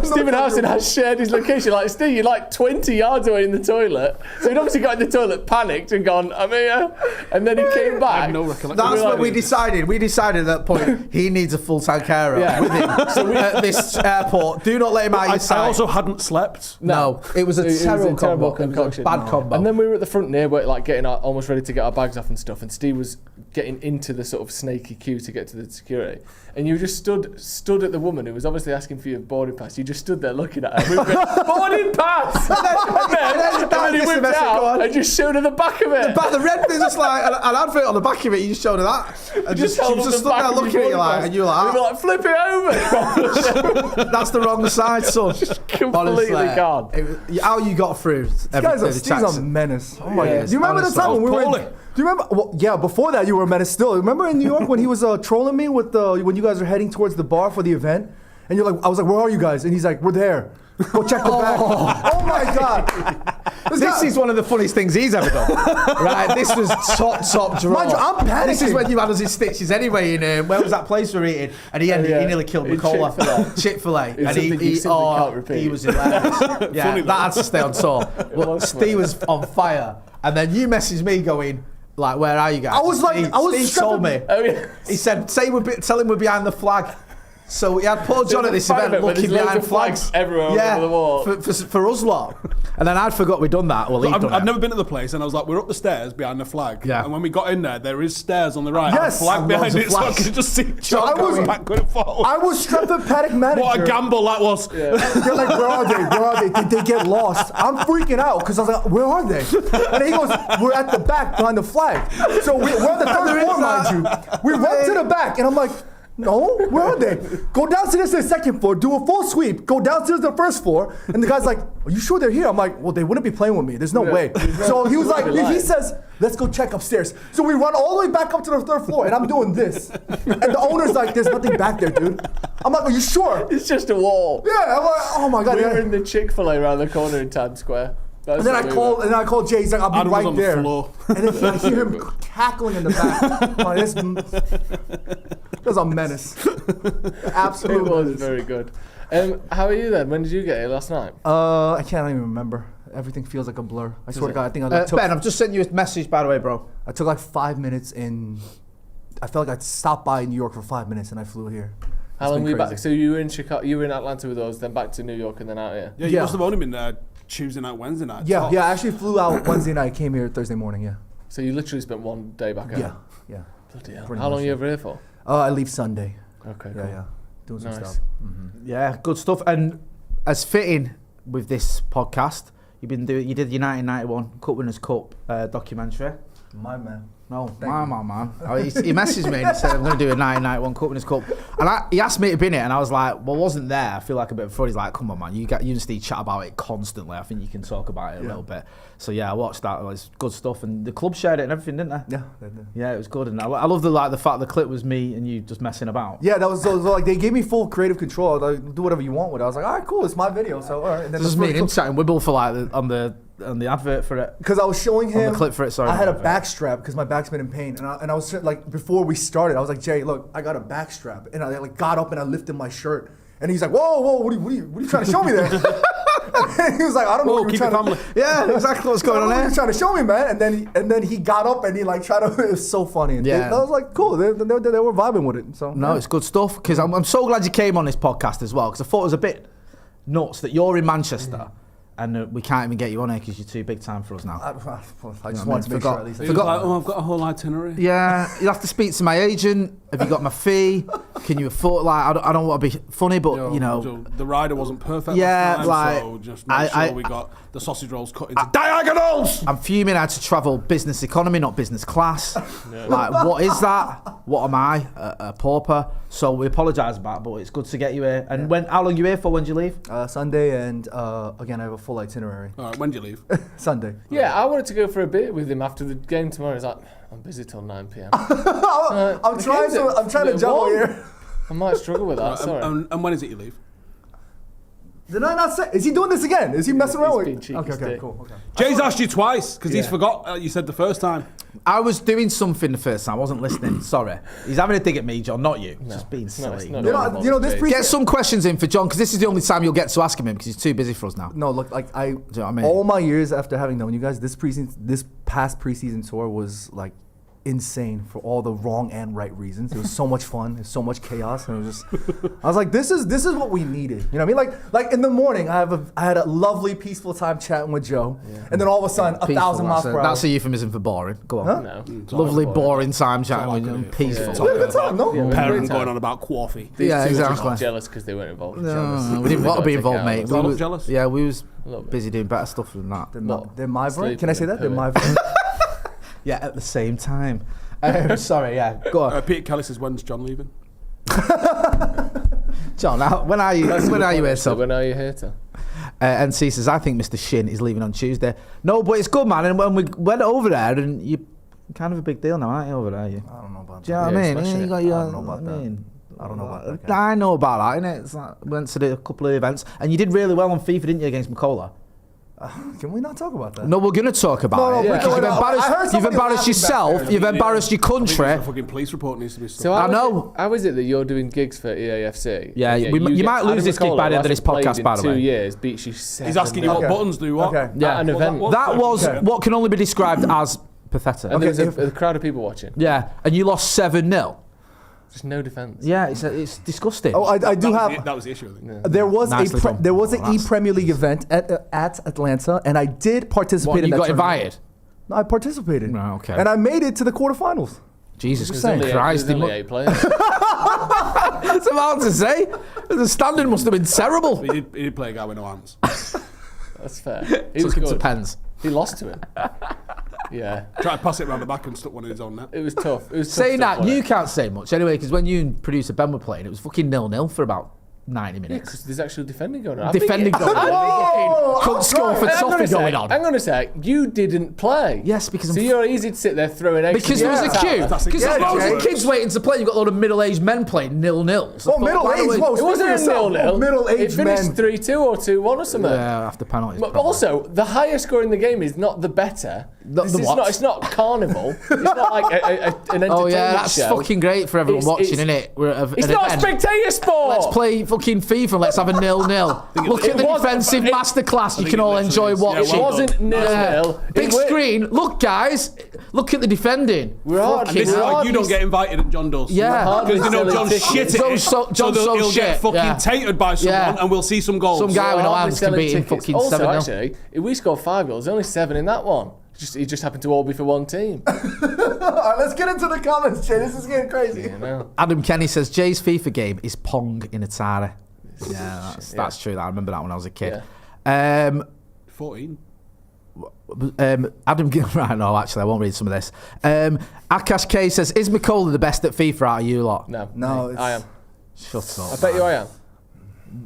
Stephen Howson has shared his location. Like, Steve, you're like 20 yards away in the toilet. So he'd obviously got in the toilet, panicked, and gone, I'm here. And then he came back. I have no recollection. That's what we decided. We decided at that point, he needs a full-time carer with him at this airport. Do not let him out of your sight. I also hadn't slept. No, it was a terrible concoction. Bad combo. And then we were at the front near, getting almost ready to get our bags off and stuff, and Steve was getting into the sort of snaky queue to get to the security. And you just stood at the woman who was obviously asking for your boarding pass. You just stood there looking at her. We went, boarding pass! and then he whipped out and just showed her the back of it. The red thing, just like an advert on the back of it, you just showed her that. And she was just stood there looking at you and you were like... We were like, flip it over! That's the wrong side, son. Completely gone. How you got through everything? Steve's a menace. Oh my God. Do you remember the time when we were... Do you remember? Well, yeah, before that you were a menace still. Remember in New York when he was trolling me with when you guys were heading towards the bar for the event, and you're like, I was like, where are you guys? And he's like, we're there. Go check the back. Oh my God. This is one of the funniest things he's ever done. Right, this was top draw. Mind you, I'm panicking. This is when you had us in stitches anyway. In where was that place we were eating? And he nearly killed Nicola. Chick-fil-A. And he was hilarious. Yeah, that had to stay on tour. But Steve was on fire. And then you messaged me going, like, where are you guys? Steve told me. Oh, yeah. He said, tell him we're behind the flag. So we had poor John at this event looking behind flags everywhere over the wall. For us lot. And then I'd forgot we'd done that. Well, I'd never been to the place, and I was like, we're up the stairs behind the flag. Yeah. And when we got in there is stairs on the right. Yes. And a flag behind it, so I could just see John going backward and forward. I was Stretford Paddock manager. What a gamble that was. Yeah. They're like, where are they? Where are they? Did they get lost? I'm freaking out because I was like, where are they? And he goes, we're at the back behind the flag. So we're at the third floor, mind you. We run to the back, and I'm like, no, where are they? Go downstairs to the second floor, do a full sweep, go downstairs to the first floor, and the guy's like, are you sure they're here? I'm like, well, they wouldn't be playing with me. There's no way. So he was like, he says, let's go check upstairs. So we run all the way back up to the third floor, and I'm doing this. And the owner's like, there's nothing back there, dude. I'm like, are you sure? It's just a wall. Yeah, I'm like, oh my God. We were in the Chick-fil-A around the corner in Times Square. And then I called Jay. He's like, I'll be right there. And then I hear him cackling in the back. Oh, this was a menace. Absolutely. It was very good. How are you then? When did you get here last night? I can't even remember. Everything feels like a blur. I swear to God, I think I took... Ben, I've just sent you a message, by the way, bro. I took like 5 minutes in... I felt like I stopped by New York for 5 minutes and I flew here. How long were you back? So you were in Chicago, you were in Atlanta with us, then back to New York and then out here? Yeah, you must have only been there Tuesday night, Wednesday night. Yeah, I actually flew out Wednesday night, came here Thursday morning, yeah. So you literally spent one day back home? Yeah. Bloody hell. How long are you over here for? I leave Sunday. Okay, cool. Yeah. Doing some stuff. Mm-hmm. Yeah, good stuff. And as fitting with this podcast, you did the 1991 Cup Winners' Cup documentary. My man. No, my man. Oh, he messaged me and he said, I'm going to do a 1991 Cup Winners' Cup. And he asked me to be in it, and I was like, well, I wasn't there. I feel like a bit of fraud. He's like, come on, man, you just need to chat about it constantly. I think you can talk about it a little bit. So, yeah, I watched that. It was good stuff. And the club shared it and everything, didn't they? Yeah, they did. Yeah, it was good. And I love the fact the clip was me and you just messing about. Yeah, that was so like, they gave me full creative control. Like, do whatever you want with it. I was like, all right, cool, it's my video. So, all right. And then This is me and him chatting Wibble for like on the advert for it. Because I was showing him the clip for it, sorry. I had a back strap because my back's been in pain, and I was like, before we started, I was like, Jay, look, I got a back strap, and I like got up and I lifted my shirt, and he's like, whoa, what are you trying to show me there? And he was like, I don't know what you're trying to. Yeah, exactly what's going on there. What trying to show me, man, and then he got up and he like tried to. It was so funny. And I was like, cool. They were vibing with it. So no, it's good stuff. Because I'm so glad you came on this podcast as well. Because I thought it was a bit nuts that you're in Manchester. And we can't even get you on here because you're too big time for us now. I just wanted to make sure at least. Like, I've got a whole itinerary. Yeah, you'll have to speak to my agent. Have you got my fee? Can you afford? Like, I don't want to be funny, but you know, the rider wasn't perfect. Yeah, last time, so just make sure we got the sausage rolls cut into diagonals. I'm fuming. I had to travel business economy, not business class. Like, what is that? What am I? A pauper? So we apologise about it, but it's good to get you here. And how long are you here for? When do you leave? Sunday, and again, I have a full itinerary. All right, when do you leave? Sunday. Yeah, I wanted to go for a beer with him after the game tomorrow. He's like, I'm busy till 9 p.m. I'm trying to jump here. I might struggle with that. Sorry. And when is it you leave? Did I not say? Is he doing this again? Is he messing around with? being cheeky Okay, stick. cool. Okay. Jay's asked you twice because he's forgot. You said the first time. I was doing something the first time. I wasn't listening. Sorry. He's having a dig at me, John, not you. Just being silly. not You know this. Get some questions in for John, because this is the only time you'll get to ask him because he's too busy for us now. No, look, like Do you know what I mean? all my years after having known you guys, this past preseason tour was like insane for all the wrong and right reasons. It was so much fun. There's so much chaos, and it was just. I was like, this is what we needed. You know what I mean? Like in the morning, I had a lovely, peaceful time chatting with Joe, and then all of a sudden, 1,000 miles per hour. That's a euphemism for boring. Go on. Huh? No. Lovely, boring time chatting with you. Peaceful. We had a good time, no? Parent going on about coffee. These Yeah, two were exactly. just jealous because they weren't involved. No, we didn't want to be involved, mate. Was I jealous? Yeah, we was little bit. busy doing better stuff than that. They're my brain. Sleeping Can I say that? They're and my brain. Yeah, at the same time. Sorry, yeah. Go on. Peter Kelly says, when's John leaving? John, when are you here, So son? when are you here to? NC says, I think Mr. Shin is leaving on Tuesday. No, but it's good, man. And when we went over there, and you're kind of a big deal now, aren't you, over there? You? I don't know about Do you know that. what I Yeah, mean? smashing You it. got your, I don't know about that. I don't know about that. I know about that, innit? It's like, went to a couple of events, and you did really well on FIFA, didn't you, against McCullough? Can we not talk about that? No, we're going to talk about it. No, Because you've embarrassed yourself, you've embarrassed your country. The fucking police report needs to be So I know. How is it that you're doing gigs for EAFC? Yeah, you might lose this gig by the end of this podcast, by the way. 2 years, beats you 7. He's asking you what buttons do what. Okay. Yeah, an event. That was what can only be described as pathetic. And there was a crowd of people watching. Yeah, and you lost 7-0. Just no defence. Yeah, it's disgusting. Oh, I do have. That was the issue, I think. There was Nicely done. there was an Well, E-Premier League event at Atlanta, and I did participate What, in you that got tournament. invited? No, I participated. Right, okay. And I made it to the quarterfinals. Jesus There's Christ. only 8 players. That's about to say. The standing must have been terrible. He did play a guy with no hands. That's fair. He was Took it to good. pens. He lost to him. Yeah. Tried to pass it around the back and stuck one in his own net. It was tough. It was tough Saying stuff, that, you wasn't it? can't say much anyway, because when you and producer Ben were playing, it was fucking 0-0 for about 90 Yeah, minutes. because there's actual defending going on. Defending going on. Couldn't score for Toffee going on. I'm going to say, you didn't play. Yes, because So I'm you're easy to sit there throwing eggs. Because there was a queue. That's Because there's exactly loads how of it kids waiting to play. You've got a lot of middle-aged men playing 0-0. So Oh, middle-aged? Whoa, It wasn't a 0-0. Middle-aged It finished men. 3-2 or 2-1 or something. Yeah, after penalties. But probably. also, the higher score in the game is not the better. The what? It's not carnival. It's not like an entertainment Oh yeah, that's show. fucking great for everyone watching, isn't it? It's not a spectator sport. Let's play fucking FIFA and let's have a 0-0. Look at the defensive masterclass you can all enjoy watching. It wasn't 0-0. Big screen. Look, guys. Look at the defending. We're hard. And this is why you don't get invited and John does. Yeah. Because they know John's shit at it. So he'll get fucking tatered by someone and we'll see some goals. Some guy with no hands can beat him tickets. fucking Also, 7-0. actually, if we scored 5 goals, there's only 7 in that one. It just happened to all be for one team. All right, let's get into the comments, Jay. This is getting crazy. You know. Adam Kenny says Jay's FIFA game is Pong in Atari. Yeah, that's true. I remember that when I was a kid. 14. Adam, right? No, actually, I won't read some of this. Akash K says, "Is Mikola the best at FIFA out of you lot?" No, I am. Shut up. I bet you I am.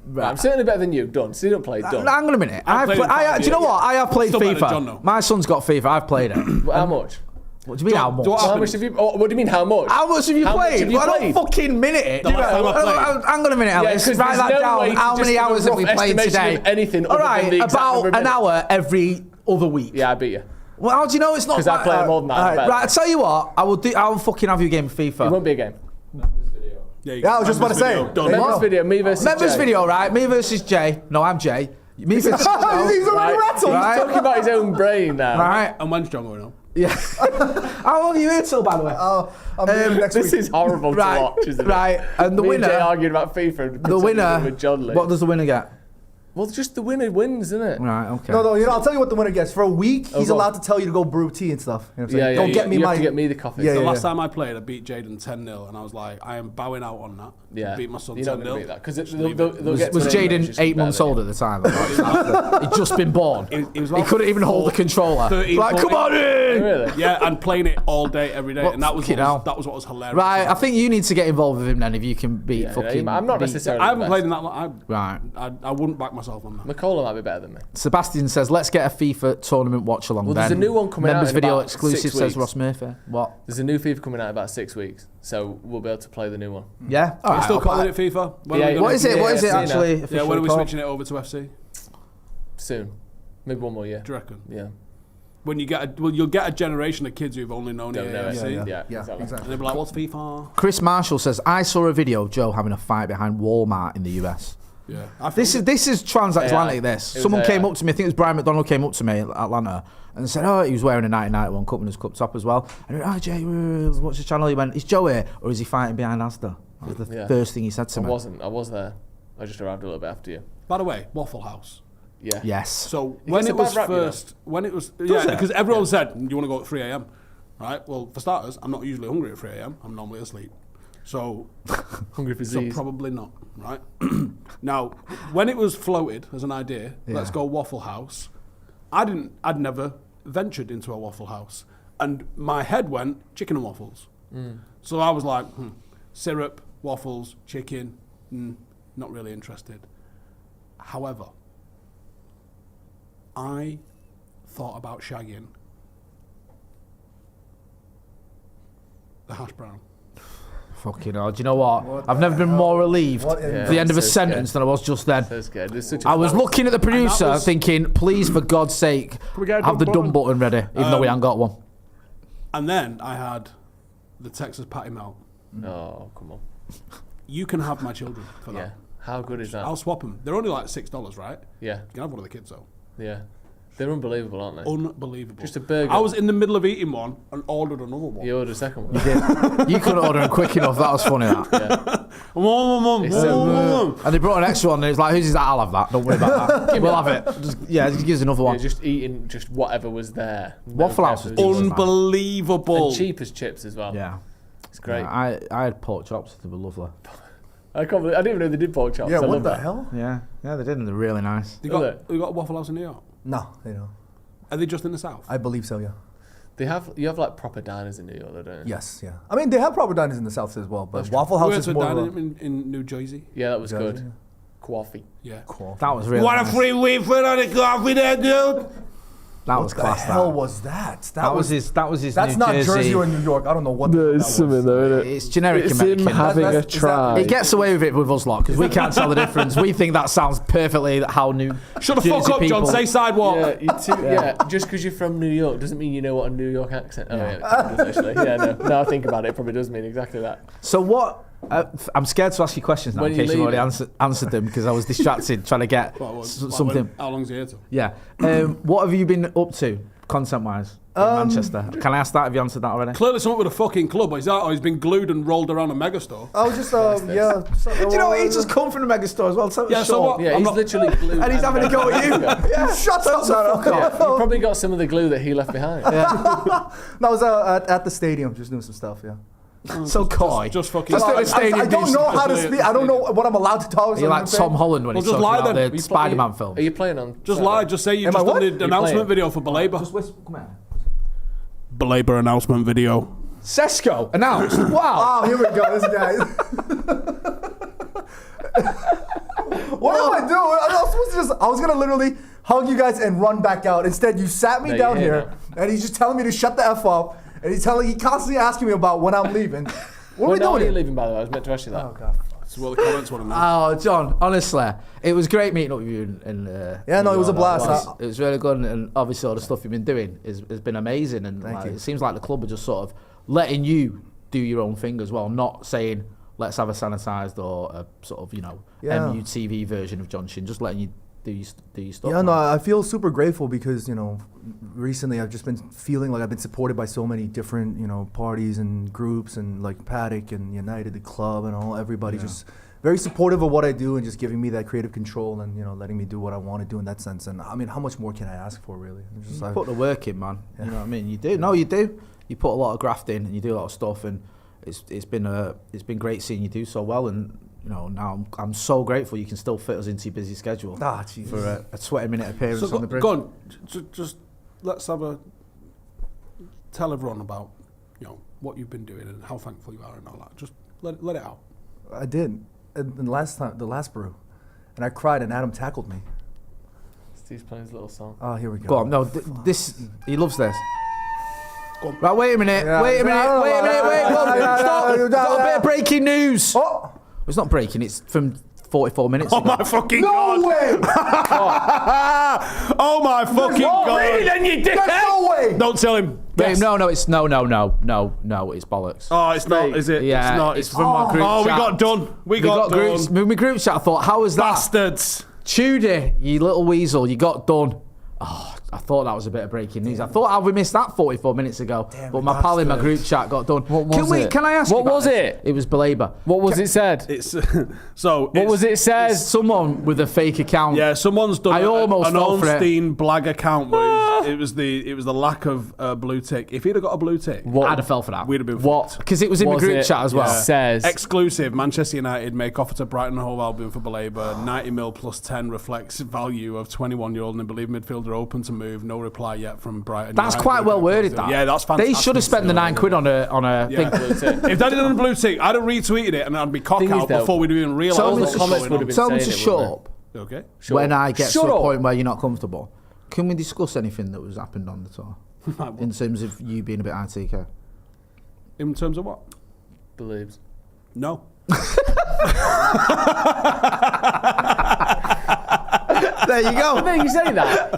Right. I'm certainly better than you. Done. So you don't play. Done. Hang on a minute. Do you know what? I have played FIFA. My son's got FIFA. I've played it. How much? What do you mean how much? How much have you? What do you mean how much? How much have you played? Have you played? I don't fucking minute it. Hang on a minute, Alex. Yeah, write that down. How many hours have we played today? Anything? All right, about an hour every other week. Yeah, I beat you. Well, how do you know it's not? Because I play more than that. Right, I tell you what. I'll fucking have you a game of FIFA. It won't be a game. Yeah, I was just about to say. Members video, me versus Members Jay. video, right? Me versus Jay. No, I'm Jay. Me versus He's already rattled. He's talking about his own brain now. Right. And when's John going on? Yeah. How long are you here till, by the way? I'm here next week. This is horrible to watch, isn't it? Right, and the Me winner. and Jay arguing about FIFA. The winner. With John Lee. What does the winner get? Well, just the winner wins, isn't it? Right. Okay. No, I'll tell you what the winner gets. For a week, he's go on. allowed to tell you to go brew tea and stuff. You know what I'm saying? Yeah, Go get me you my. have to get me the coffee. Yeah, The last time I played, I beat Jaden 10-0, and I was like, I am bowing out on that. Yeah. Beat my son 10-0. You're not going to beat that because Was Jaden 8 months old at the time? He'd just been born. He was He couldn't even hold the controller. 13, Like, come on in! Really? Yeah, and playing it all day, every day, What, and that was fucking hell. what was hilarious. Right, I think you need to get involved with him then if you can beat fucking. I'm not necessarily. I haven't played in that long. Right. I wouldn't back myself on that. McCollum might be better than me. Sebastian says, let's get a FIFA tournament watch along. Well, there's a new one coming out Members in video about exclusive, 6 says weeks. Ross Murphy. What? There's a new FIFA coming out in about 6 weeks, so we'll be able to play the new one. Yeah? All Are you right, still I'll calling play it FIFA? What is it? What is it Yeah, actually? Yeah, officially when are we called? switching it over to FC? Soon, maybe one more year. Do you reckon? Yeah. When you get you'll get a generation of kids who've only known Don't know it. AFC. Yeah, Yeah, exactly. And they'll be like, what's FIFA? Chris Marshall says, I saw a video of Joe having a fight behind Walmart in the US. Yeah. This is transatlantic. AI. This It was someone came AI. up to me. I think it was Brian McDonald came up to me at Atlanta and said, "Oh, he was wearing a 1991 Cup Winners' Cup top as well." And I went, "Oh, Jay, what's the channel?" He went, "Is Joe here, or is he fighting behind Asda?" That was the first thing he said to me. I was there. I just arrived a little bit after you. By the way, Waffle House. Yeah. Yes. So It when gets it a bad was rap, you know. first, when it was, yeah, because everyone said, "Do you want to go at 3 a.m.?" Right. Well, for starters, I'm not usually hungry at 3 a.m. I'm normally asleep. So, Hungry for so Z's. probably not. Right. Now, when it was floated as an idea, let's go Waffle House. I'd never ventured into a Waffle House, and my head went chicken and waffles. So I was like, syrup, waffles, chicken, not really interested. However, I thought about shagging the hash brown. Fucking hell. Do you know what? I've never been more relieved at the end of a sentence than I was just then. So scared. I was looking at the producer was- thinking, please, for God's sake, we get a have the dumb dumb button ready, even though we haven't got one. And then I had the Texas patty melt. Oh, come on. You can have my children for that. Yeah. How good is that? I'll swap them. They're only like $6, right? Yeah. You can have one of the kids though. Yeah. They're unbelievable, aren't they? Unbelievable. Just a burger. I was in the middle of eating one and ordered another one. You ordered a second one. You couldn't order them quick enough. That was funny. That. Yeah. It's so And they brought an extra one, and it's like, "Who's that? I'll have that. Don't worry about that. We'll have it. Just give us another one." You're just eating just whatever was there. Waffle House was decent. Unbelievable. And cheap as chips as well. Yeah, It's great. Yeah, I had pork chops. They were lovely. I didn't even know they did pork chops. Yeah, I what love the that. hell? Yeah, they did, and they're really nice. You Is got a Waffle House in New York? No, they don't. Are they just in the south? I believe so, yeah. You have like proper diners in New York, though, don't you? Yes, yeah. I mean, they have proper diners in the South as well, but That's Waffle We House went is to a more diner of a... in New Jersey. Yeah, that was Jersey, good. Coffee. Yeah. That was really nice. free wafer on the coffee there, dude? That was What the class. hell That. was that? That was his. That was his. That's New not Jersey. Jersey or New York. I don't know what that was. though, It's generic It's American. him having a Is that- try. He gets away with it with us lot because we can't tell the difference. We think that sounds perfectly how New Shut the Jersey fuck up, John. people- Say sidewalk. Yeah, just because you're from New York doesn't mean you know what a New York accent. Oh, Yeah. yeah, it probably does, actually. Yeah, no. Now I think about it, it probably does mean exactly that. So what? I'm scared to ask you questions now When in you case you've leave already answered them because I was distracted trying to get something. How long's he here till? Yeah. What have you been up to content-wise in Manchester? Can I ask that? Have you answered that already? Clearly something with a fucking club. He's been glued and rolled around a megastore. I was just, yeah. Do you know what? He's just come from the megastore as well. So Yeah, so what? Yeah, I'm he's not- literally glued. And he's having a go at you. Yeah. Shut up, Fuck man. off. You probably got some of the glue that he left behind. No, I was at the stadium just doing some stuff, yeah. So coy. Just fucking. I don't know how to speak. I don't know what I'm allowed to talk. You're like Tom Holland when he's talking about the Spider-Man film. Are you playing on? Just lie. Just say you just done the announcement video for Baleba. Just whisper. Come here. Baleba announcement video. Sesko announced. Wow. Oh, here we go. This guy. What am I doing? I was gonna literally hug you guys and run back out. Instead, you sat me down here, and he's just telling me to shut the F up. And he constantly asking me about when I'm leaving. What are we doing? When are you leaving, by the way? I was meant to ask you that. Oh, God. That's what the comments want to know. Oh, John, honestly, it was great meeting up with you. Yeah, no, it was a blast. It was really good, and obviously all the stuff you've been doing has been amazing. And Thank you. It seems like the club are just sort of letting you do your own thing as well, not saying let's have a sanitised or a sort of MUTV version of John Shin, just letting you do your stuff. Yeah, no, I feel super grateful because recently I've just been feeling like I've been supported by so many different parties and groups and like Paddock and United, the club, and everybody just very supportive of what I do and just giving me that creative control and letting me do what I want to do in that sense. And I mean, how much more can I ask for, really? You put the work in, man. Yeah. You know what I mean? You do. No, you do. You put a lot of graft in and you do a lot of stuff, and it's been great seeing you do so well. And now I'm so grateful you can still fit us into your busy schedule for a 20-minute appearance on the Brew. Go on, just let's tell everyone about what you've been doing and how thankful you are and all that. Just let it out. I did. And the last Brew, and I cried and Adam tackled me. Steve's playing his little song. Oh, here we go. Go on. No, he loves this. Right, wait a minute. Yeah, wait. Stop. We've got a bit of breaking news. Oh. It's not breaking. It's from 44 minutes ago. Oh my fucking god! No way! Oh my fucking god! Read it then, you dickhead! There's no way! Don't tell him. Yes. No, it's no, it's bollocks. Oh, it's not, is it? Yeah, it's not. it's from my group Oh, chat. we got done. We got done. My group chat, I thought, how was that? Bastards. Tudy, you little weasel, you got done. Oh, I thought that was a bit of breaking news. I thought we missed that 44 minutes ago. But my pal in my group chat got done. What was it? Can I ask you What about was this? it? It was Baleba. What was it said? It's so. What was it said? Someone with a fake account. Yeah, someone's done I almost an fell for it. Ornstein Blag account. But it was the lack of blue tick. If he'd have got a blue tick, I'd have fell for that. we'd have been What? fucked. Because it was in the group chat as well. Says Exclusive. Manchester United make offer to Brighton and Hove Albion for Baleba. 90 mil plus 10 reflects value of 21-year-old and believe midfielder open to move. No reply yet from Brighton. That's United. quite well worded, that. Yeah, that's fantastic. They should have spent the £9 on a thing. If they did on a blue tick, I'd have retweeted it and I'd be cock out before we'd even realise Tell what me was to comments going would on. have been Tell them to saying it, shut wouldn't up Okay. when I get Shut to a up. point where you're not comfortable. Can we discuss anything that was happened on the tour? In terms of you being a bit ITK? In terms of what? believes. No. There you go. No, you say that.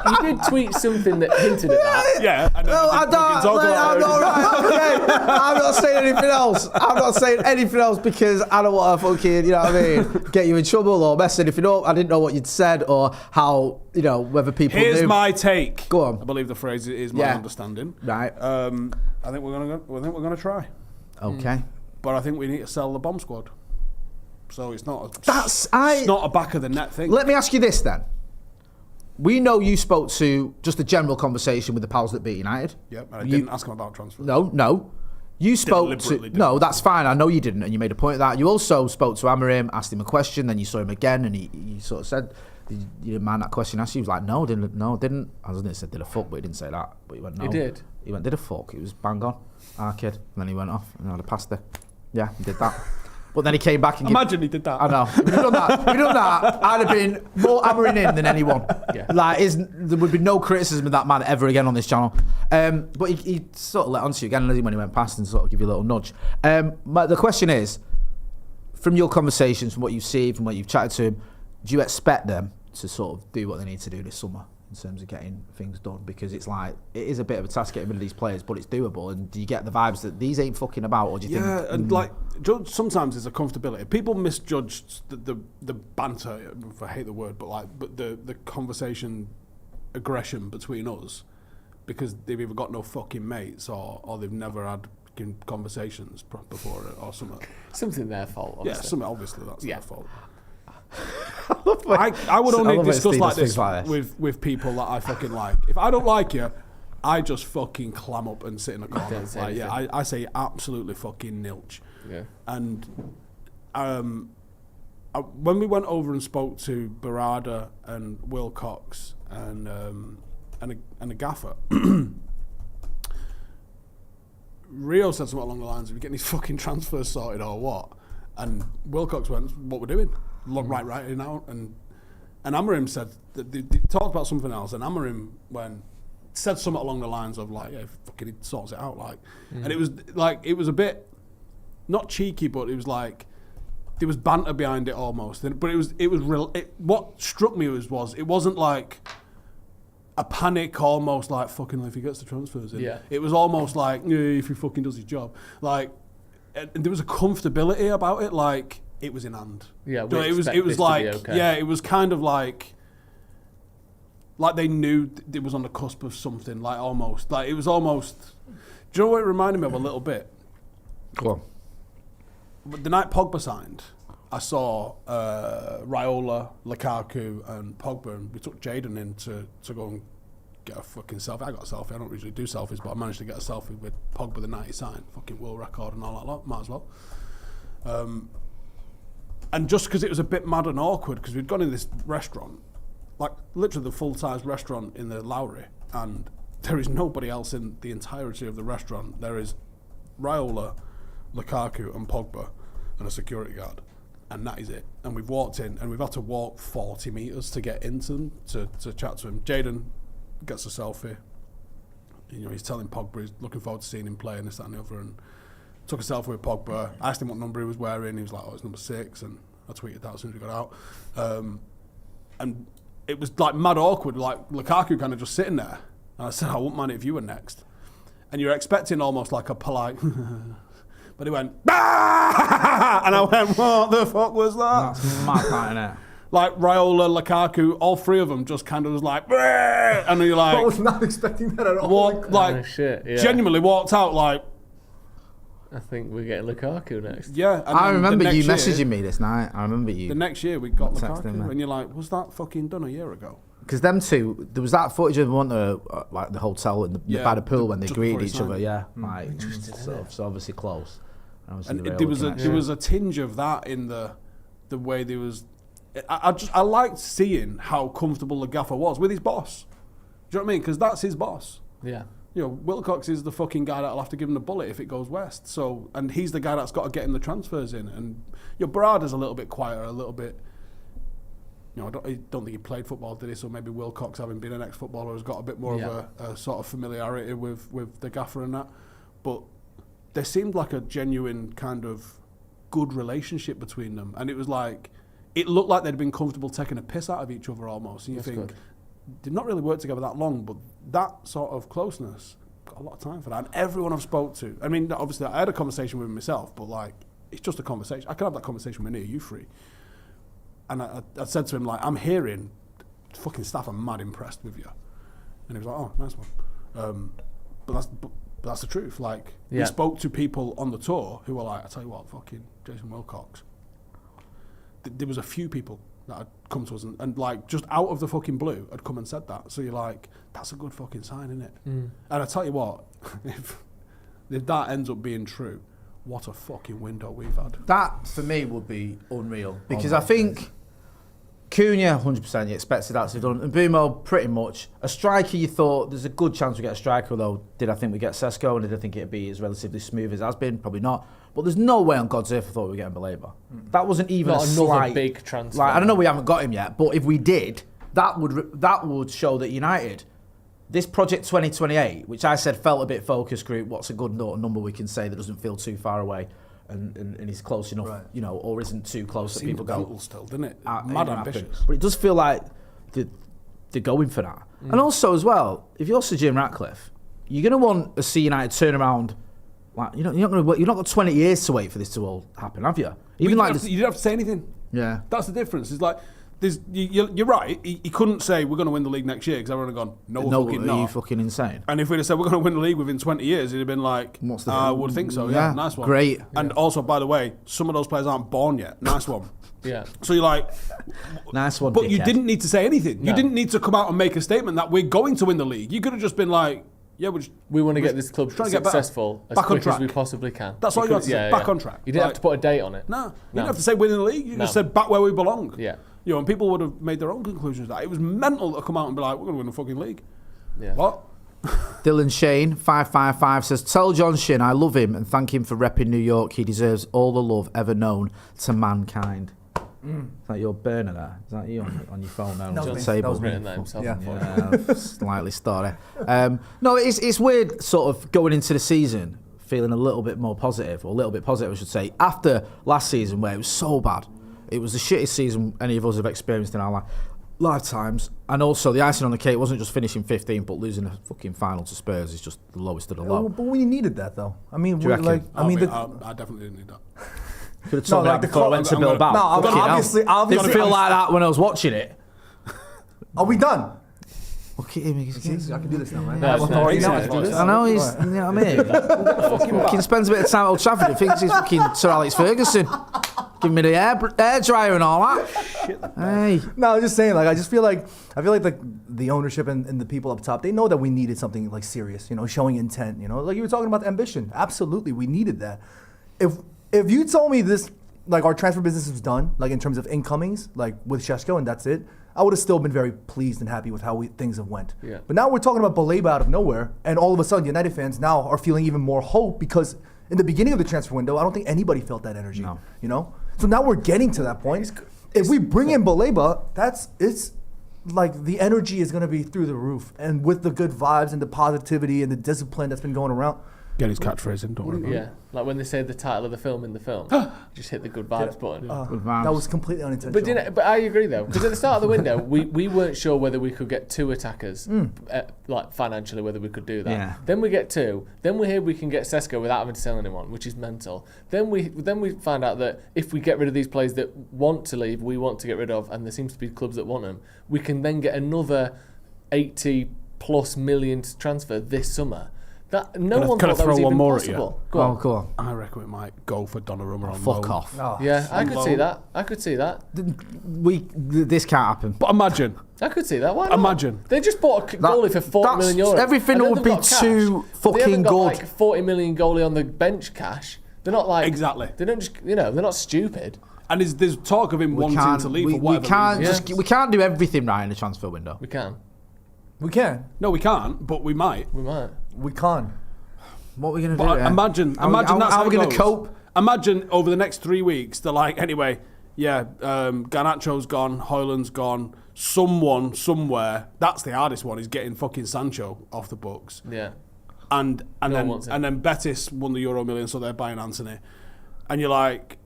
You did tweet something that hinted at that. Yeah. I know. No, I don't. I'm not right. Okay. I'm not saying anything else. I'm not saying anything else because I don't want to fucking, you know what I mean, get you in trouble or mess anything up. I didn't know what you'd said or how, you know, whether people Here's knew. my take. Go on. I believe the phrase is my understanding. Right. I think we're gonna try. Okay. But I think we need to sell the bomb squad. So it's not. It's not a back of the net thing. Let me ask you this then. We know you spoke to just a general conversation with the pals that beat United. Yep, and I didn't ask him about transfer. No. You spoke to... Deliberately didn't. No, that's fine. I know you didn't, and you made a point of that. You also spoke to Amarim, asked him a question, then you saw him again, and he sort of said, you didn't mind that question asked you? He was like, no, didn't. I was going to say, did a fuck, but he didn't say that. But he went, no. He did? He went, did a fuck. It was bang on. Our kid. And then he went off, and I had a pasta. Yeah, he did that. But then he came back and... Imagine he did that. I know. If we'd done that, I'd have been more hammering in than anyone. Yeah. Like, there would be no criticism of that man ever again on this channel. But he sort of let on to you again when he went past and sort of give you a little nudge. The question is, from your conversations, from what you've seen, from what you've chatted to him, do you expect them to sort of do what they need to do this summer in terms of getting things done? Because it's like, it is a bit of a task getting rid of these players, but it's doable. And do you get the vibes that these ain't fucking about, or do you think... Yeah, and like, sometimes there's a comfortability. People misjudge the banter, I hate the word, but the conversation aggression between us because they've either got no fucking mates or they've never had conversations before or something. Something their fault, obviously. Yeah, obviously that's their fault. I I would only love it, discuss Steve, like things this like this. with people that I fucking like. If I don't like you, I just fucking clam up and sit in a corner. don't say Like, yeah, anything. I say absolutely fucking nilch. Yeah. And when we went over and spoke to Barada and Wilcox and a gaffer, Rio said something along the lines of, "We're getting these fucking transfers sorted or what?" And Wilcox went, "What we're doing? Look right now." And Amarim said that they talked about something else, and Amarim said something along the lines of like, "Yeah, fucking, he sorts it out." Like, and it was a bit not cheeky, but it was like there was banter behind it almost. But it was real. What struck me was it wasn't like a panic, almost like fucking if he gets the transfers in. Yeah. It was almost like, yeah, if he fucking does his job. Like, and there was a comfortability about it, like it was in hand. Yeah, So it was like, okay. yeah, it was kind of like they knew it was on the cusp of something, like almost. Like it was almost, do you know what it reminded me of a little bit? Go on. The night Pogba signed, I saw Raiola, Lukaku and Pogba, and we took Jadon in to go and get a fucking selfie. I got a selfie. I don't usually do selfies, but I managed to get a selfie with Pogba the night he signed. Fucking world record and all that lot. Might as well. And just because it was a bit mad and awkward, because we'd gone in this restaurant, like literally the full-size restaurant in the Lowry, and there is nobody else in the entirety of the restaurant. There is Raiola, Lukaku and Pogba and a security guard. And that is it. And we've walked in, and we've had to walk 40 metres to get into them, to chat to him. Jadon gets a selfie. You know, he's telling Pogba he's looking forward to seeing him play and this, that and the other. And took a selfie with Pogba. I asked him what number he was wearing. He was like, "Oh, it's number 6." And I tweeted that as soon as we got out. And it was like mad awkward, like Lukaku kind of just sitting there. And I said, "I wouldn't mind it if you were next." And you're expecting almost like a polite... But he went, "Ah!" And I went, "What the fuck was that?" That's mad, innit? Like Raiola, Lukaku, all three of them just kind of was like, "Bah!" And you're like, I was not expecting that at all. Oh, shit, yeah. Genuinely walked out like, I think we're getting Lukaku next. yeah. And I then the remember you next year- messaging me this night. I remember you. The next year we got Texting Lukaku, me. and you're like, was that fucking done a year ago? Because them two, there was that footage of them on like the hotel in the by the pool when they just greeted before he each other. signed. Yeah, like so obviously close. And there was a tinge of that in the way there was. I liked seeing how comfortable the gaffer was with his boss. Do you know what I mean? Because that's his boss. Yeah. You know, Wilcox is the fucking guy that'll have to give him the bullet if it goes west. So, and he's the guy that's got to get him the transfers in. And Barada's a little bit quieter, a little bit. You know, I don't think he played football, did he? So maybe Wilcox, having been an ex-footballer, has got a bit more of a sort of familiarity with the gaffer and that. But there seemed like a genuine kind of good relationship between them, and it was like it looked like they'd been comfortable taking a piss out of each other almost. And you think they've not really worked together that long, but that sort of closeness, got a lot of time for that. And everyone I've spoke to, I mean, obviously I had a conversation with him myself, but like it's just a conversation. I can have that conversation with any of you three. And I said to him, like, I'm hearing fucking staff are mad impressed with you. And he was like, "Oh, nice one." But that's the truth. Like, we spoke to people on the tour who were like, "I tell you what, fucking Jason Wilcox." There was a few people that had come to us and like just out of the fucking blue had come and said that. So you're like, that's a good fucking sign, isn't it? And I tell you what, if that ends up being true, what a fucking window we've had. That for me would be unreal because I think Cunha 100% you expected that to be done, and Bumo pretty much. A striker you thought there's a good chance we get a striker, although did I think we get Sesko, and did I think it'd be as relatively smooth as it has been? Probably not. But there's no way on God's earth I thought we were getting Baleba. That wasn't even not a another slight big transfer. Like, I don't know, we haven't got him yet, but if we did, that would show that United, this Project 2028, which I said felt a bit focus group, what's a good number we can say that doesn't feel too far away and is close enough, you know, or isn't too close that people go. Still, didn't it? Mad ambitious. But it does feel like they're going for that. And also as well, if you're Sir Jim Ratcliffe, you're going to want to see United turn around. Like, you're not got 20 years to wait for this to all happen, have you? Even like you didn't have to say anything. Yeah, that's the difference. It's like you're right. He couldn't say we're going to win the league next year because everyone had gone, no, fucking not. Are you fucking insane? And if we'd have said we're going to win the league within 20 years, he'd have been like, I would think so. Yeah, nice one. Great. And also, by the way, some of those players aren't born yet. Nice one. Yeah. So you're like, nice one. But dickhead. you didn't need to say anything. No. You didn't need to come out and make a statement that we're going to win the league. You could have just been like, Yeah, we want to get this club trying to get better. successful as Back on quick as track. we possibly can. That's all you have to say. Back on track. You didn't have to put a date on it. No, you didn't have to say winning the league. You just said back where we belong. Yeah. You know, and people would have made their own conclusions. That it was mental to come out and be like, we're going to win the fucking league. Yeah. What? Dylan Shane 555 says, tell John Shin I love him and thank him for repping New York. He deserves all the love ever known to mankind. Is that your burner there? Is that you on your phone now? No, On the that table? was written that himself. Yeah, slightly story. No, it's weird sort of going into the season feeling a little bit more positive, or a little bit positive I should say, after last season where it was so bad. It was the shittest season any of us have experienced in our lifetimes, and also the icing on the cake wasn't just finishing 15th, but losing a fucking final to Spurs is just the lowest of the low. But we needed that though. I mean, Do you reckon? I definitely didn't need that. Could have told me that before I went to Bill Bow. No, obviously, Didn't feel like that when I was watching it. Are we done? Look at him. I can do this now, right? No, it's not. I know he's, you know what I mean? Fucking spends a bit of time at Old Trafford and thinks he's fucking Sir Alex Ferguson. Giving me the air dryer and all that. Hey. No, I'm just saying, like, I feel like the ownership and the people up top, they know that we needed something like serious, you know, showing intent, you know, like you were talking about ambition. Absolutely, we needed that. If you told me this, like our transfer business was done, like in terms of incomings, like with Sesko and that's it, I would have still been very pleased and happy with how things have went. Yeah. But now we're talking about Baleba out of nowhere, and all of a sudden United fans now are feeling even more hope because in the beginning of the transfer window, I don't think anybody felt that energy. No. You know? So now we're getting to that point. If we bring in Baleba, it's like the energy is going to be through the roof, and with the good vibes and the positivity and the discipline that's been going around. Get his catchphrase in, don't worry about it. Yeah, like when they say the title of the film in the film, just hit the good vibes button. Good vibes. That was completely unintentional. But I agree though, because at the start of the window, we weren't sure whether we could get 2 attackers, like financially, whether we could do that. Yeah. Then we get 2. Then we hear we can get Sesko without having to sell anyone, which is mental. Then we find out that if we get rid of these players that want to leave, we want to get rid of, and there seems to be clubs that want them, we can then get another 80+ million to transfer this summer. That no one thought that was even possible. Go on. Go on. I reckon it might go for Donnarumma on Fuck loan. off. Oh, Yeah, I could loan. see that. I could see that. This can't happen. But imagine. I could see that. Why not? Imagine. They just bought a goalie for 40 million euros. Everything And then would they've be got cash. too They fucking haven't got good. like 40 million goalie on the bench cash. They're not like Exactly. They don't just they're not stupid. And there's talk of him wanting to leave for we whatever can't reason. Yeah. we can't do everything right in the transfer window. We can. We can. No, we can't, but we might. We might. We can't. What are we going to do? But yeah? imagine that's how how are we it going to goes. cope? Imagine over the next 3 weeks, they're like, anyway, Garnacho's gone, Højlund's gone, someone, somewhere, that's the hardest one, is getting fucking Sancho off the books. Yeah. And one wants him. then Betis won the Euro Million, so they're buying Anthony. And you're like,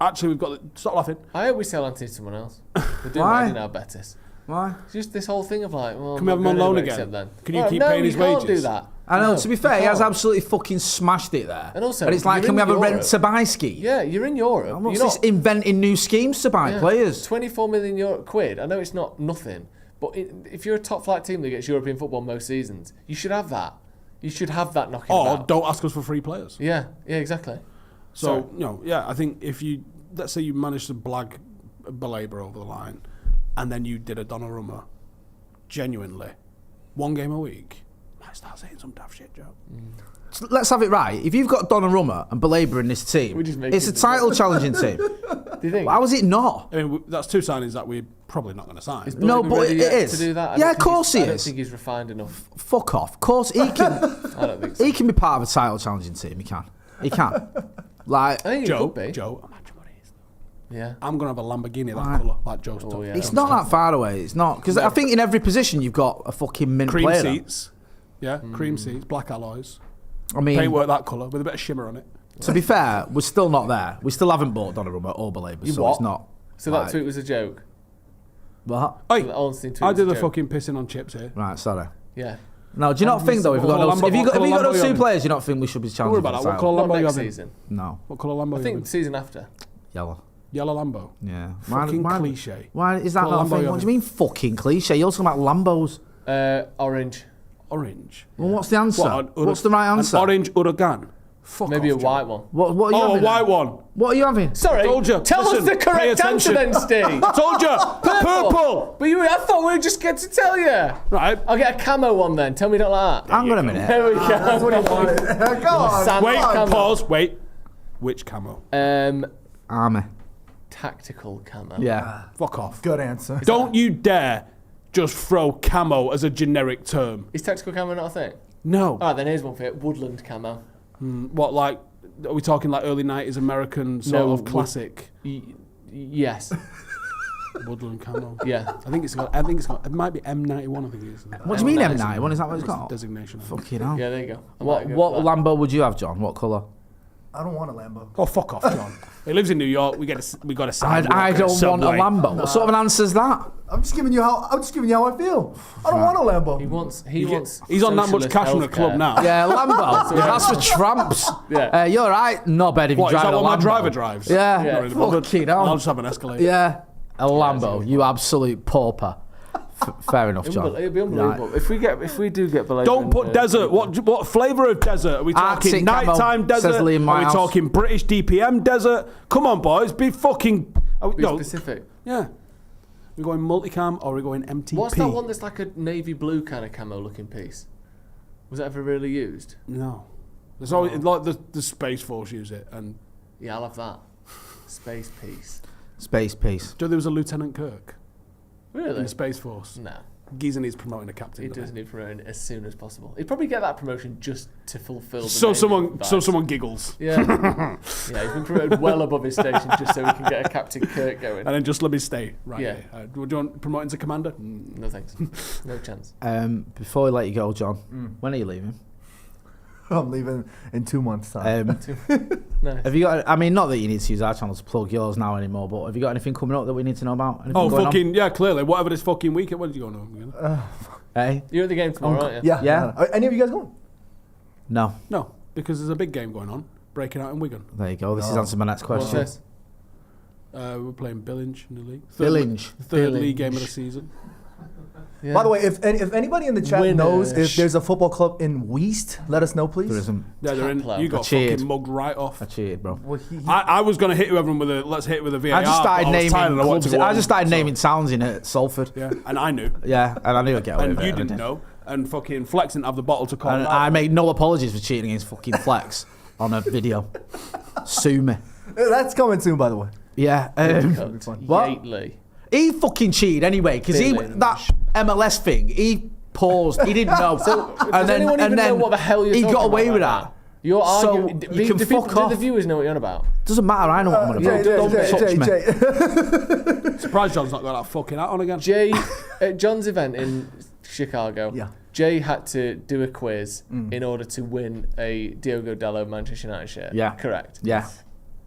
actually, we've got stop laughing. I hope we sell Anthony to someone else. We're doing Why? that now, Betis. Why? It's just this whole thing of like, well, Can we have him on loan again? Can you keep paying his No, you can't wages? do that. I know, No, to be fair, you he has can't. absolutely fucking smashed it there. And also, it's like, you're can we in have a rent Europe. to buy scheme? Yeah, you're in Europe. I'm not You're just inventing new schemes to buy Yeah. players. 24 million quid. I know it's not nothing, but if you're a top flight team that gets European football most seasons, you should have that. You should have that knocking Or about. don't ask us for free players. Yeah, exactly. So, I think if you, let's say you managed to blag Baleba over the line, and then you did a Donnarumma, genuinely, 1 game a week, might start saying some daft shit, Joe. So let's have it right. If you've got Donnarumma and Baleba in this team, We just make it's a it title challenging team. Do you think? How is it not? I mean, that's 2 signings that we're probably not going to sign. Is No, Baleba but ready it yet is. to do that? I Yeah, don't of think course he I don't is. think he's refined enough. Fuck off. Of course, he can. I don't think so. He can be part of a title challenging team. He can. He can. Like, I think he Joe, could be. imagine what it is. Yeah. I'm going to have a Lamborghini Right. that colour, like Joe's Oh, talking. yeah. it's not that far away. It's not because I think in every position you've got a fucking mint Cream player. there. seats. Yeah, cream seats, black alloys. I mean, Paintwork that colour with a bit of shimmer on it. to be fair, we're still not there. We still haven't bought Donnarumma or Baleba, so what? it's not. So like, that tweet was a joke. What? Hey, The Ornstein tweet I was did a the joke. fucking pissing on chips here. Right, sorry. Yeah. No, do you not think though? If, we've got What those, if you got, colour if you got Lambo those you two having? players, you don't think we should be Don't challenging worry for about the that. What title? colour Not Lambo you next having? season. No, What colour Lambo I you think having? season after. yellow. Yellow Lambo. Yeah. Fucking cliche. Why is that Colour not a Lambo thing? you What do you mean fucking cliche? You're talking about Lambos. Orange. Orange. Well, what's the answer? What, What's the right answer? An orange Huracan. Fuck Maybe off, a Joe. white one. What are you Oh, a having? white one. What are you having? Sorry. Told you. Tell Listen, us the pay correct answer attention. then, Steve. Told you. Purple. But I thought we'd just get to tell you. Right. I'll get a camo one then. Tell me you don't like that. Hang on a minute. There we go. That's what he wanted. Go on. Sand Wait, camo. pause. Wait. Which camo? Army. Tactical camo. Yeah. Fuck off. Good answer. Don't you dare just throw camo as a generic term. Is tactical camo not a thing? No. Alright, then here's one for you. Woodland camo. What, like, are we talking like early 90s American sort of classic Yes. woodland camo? Yeah. I think it might be M91, I think it is. What do you mean M91? Is that what it's got? Designation. Fucking hell. Yeah, there you go. What Lambo would you have, John? What colour? I don't want a Lambo. Oh, fuck off, John. He lives in New York. We got a sign. I don't want a Lambo. What sort of an answer is that? I'm just giving you how I feel. I don't want a Lambo. He wants He's on that much socialist cash from the healthcare. club now. Yeah, Lambo. That's for tramps. Yeah. You're right, knobhead, if you What, is drive that a what my Lambo. driver drives? Yeah. Yeah. Not really bothered. Fucking I'll hell. just have an Escalade. Yeah. A Lambo. You absolute pauper. Fair enough, John. It'd be unbelievable. Right. If we do get Baleba. Don't put desert. What flavour of desert? Are we talking Arctic camo, nighttime says desert? Lee in my Are we house. talking British DPM desert? Come on, boys. Be fucking... Be no. specific. Yeah. We're going multicam or we're going MTP? What's that one that's like a navy blue kind of camo looking piece? Was that ever really used? No. There's always like the Space Force use it, and Yeah, I'll have that. Space piece. Space piece. do you know there was a Lieutenant Kirk in Really? the Space Force? No. Geezer needs promoting a captain. He doesn't does need promoting as soon as possible. He'd probably get that promotion just to fulfil the So navy someone vibes. giggles, Yeah. Yeah, he's been promoted well above his station just so we can get a Captain Kirk going. and then just let me stay. Right. Yeah. Here. Do you want promoting to commander? No thanks. No chance. Before we let you go, John, when are you leaving? I'm leaving in 2 months' time. No. Have you got? I mean, not that you need to use our channel to plug yours now anymore, but have you got anything coming up that we need to know about? Anything Oh, going fucking yeah! Clearly, whatever this fucking weekend. Where did you go now? on? Hey, You're at the game tomorrow, aren't you? Yeah. Yeah. Are any of you guys going? no. No, because there's a big game going on, breaking out in Wigan. There you go. This is No. answering my next What's question. this? We're playing Billinge in the league. Billinge. Third league game of the season. Yeah. By the way, if anybody in the chat Winners. knows if there's a football club in Weast, let us know, please. There isn't. Yeah, they're in. Taplow. You got cheered. fucking mugged right off. I cheated, bro. Well, I was going to hit everyone with a let's hit with a VAR. I just started but I was naming tired and I wanted clubs. to go I home, just started so- naming towns in it. Salford. Yeah, and I knew. Yeah, and I knew I'd get away And with it. you and I didn't did. know. And fucking Flex didn't have the bottle to call And it I out. make no apologies for cheating against fucking Flex on a video. Sue me. That's coming soon, by the way. Yeah. What? Gately. He fucking cheated anyway because Billinge. that MLS thing. He paused. He didn't know. Does anyone even know what the hell you're he talking got away about with right that. now? You're So arguing. you can fuck off. Do the viewers know what you're on about? Doesn't matter. I know what I'm on about. Don't touch me. Surprised John's not got that fucking hat on again. Jay, at John's event in Chicago, Yeah. Jay had to do a quiz in order to win a Diogo Dalot Manchester United shirt. Yeah. Correct. Yeah.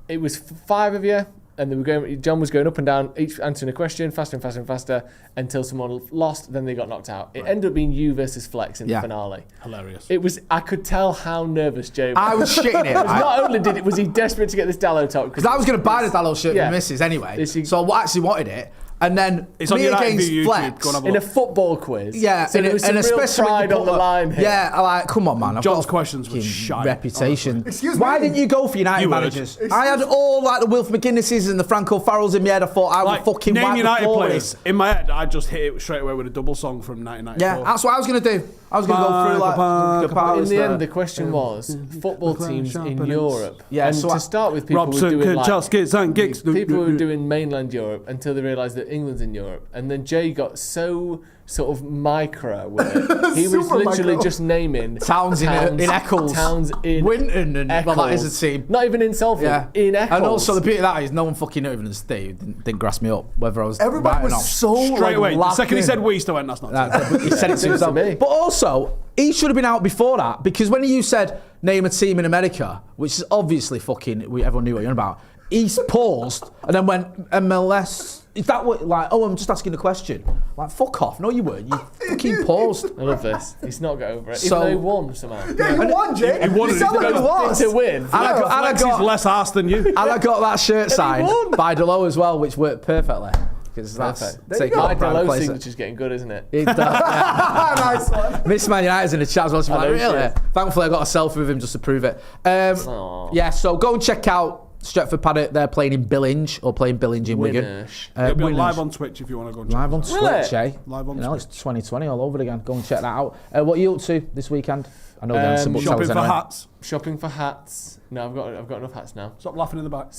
It was 5 of you, and they were going. John was going up and down, each answering a question, faster and faster and faster, until someone lost. Then they got knocked out. It ended up being you versus Flex in Yeah. the finale. Hilarious. It was. I could tell how nervous Jay was. I was shitting it. Because right? not only was he desperate to get this Dalot top, Because I was going to buy the Dallo shirt Yeah. for Mrs. anyway. Is he- So I actually wanted it. And then It's on me United against View YouTube. Flex. Go and have a in a look. football quiz. Yeah, so there was some real pride on the line here. Yeah, I like, come on, man. I've John's got a questions were fucking shite, reputation. Excuse me? Why didn't you go for United You would. managers? I had all like the Wilf McGuinnesses and the Franco Farrells in my head. I thought I Like, would fucking name wipe the United floor with players. this. In my head, I just hit it straight away with a double song from 1994. Yeah, that's what I was going to do. I was going to go through like In the Kapowers end, the question was football teams in Europe. Yeah, and so to start with, people were Robson, doing like, Chelsea, and Giggs. people were doing mainland Europe until they realised that England's in Europe, and then Jay got so sort of micro with it. He was Super literally micro. just naming Towns in Eccles. towns in Winton and well, that is a Eccles. team. Not even in Salford. Yeah, In Eccles. and also the beauty of that is no one fucking knew even Steve didn't grass me up whether I was Everybody right or was not. so Straight like, away. The locked second he in. said Weast, I went, that's not true. He said it to To himself. me. But also, he should have been out before that because when you said name a team in America, which is obviously fucking, everyone knew what you're on about. He paused and then went MLS. Is that what? Like, oh, I'm just asking a question. Like, fuck off. No, you weren't. You fucking paused. I love this. He's not got over it. So- Even though he won somehow. Yeah, you won, Jay. He won You it. sound like He you lost. To win. And I got, Flex is less arse than you. and I got that shirt signed won. by Delo as well, which worked perfectly. Because that's Perfect. There you taking go. up My pride Dalot place. signature's getting good, isn't it? It does, yeah. Nice one. Miss Man United's in the chat as well. She's I like, know she really? is. Thankfully, I got a selfie with him just to prove it. Aw. Yeah, so go and check out Stretford Paddock, they're playing in Billinge or playing Billinge in Wigan. It'll be Winners. live on Twitch if you want to go and check Live on it out. Twitch, eh? Live on It's Twitch. 2020 all over again. Go and check that out. What are you up to this weekend? I know there's some Shopping booksellers for anyway. hats. Shopping for hats. No, I've got enough hats now. Stop laughing in the back.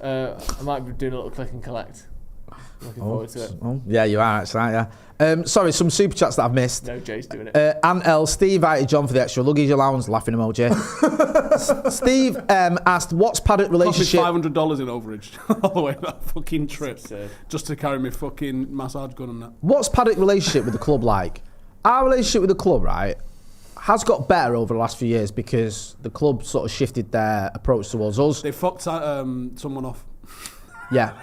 I might be doing a little click and collect. Looking forward to it. Oh, yeah, you are actually, aren't you? Sorry, some super chats that I've missed. No, Jay's doing it. Ant L, Steve invited John for the extra luggage allowance, laughing emoji. Steve asked, what's Paddock relationship? Cost me $500 in overage all the way that fucking trip, just to carry my fucking massage gun and that. What's Paddock relationship with the club like? Our relationship with the club, right, has got better over the last few years because the club sort of shifted their approach towards us. They fucked someone off. Yeah.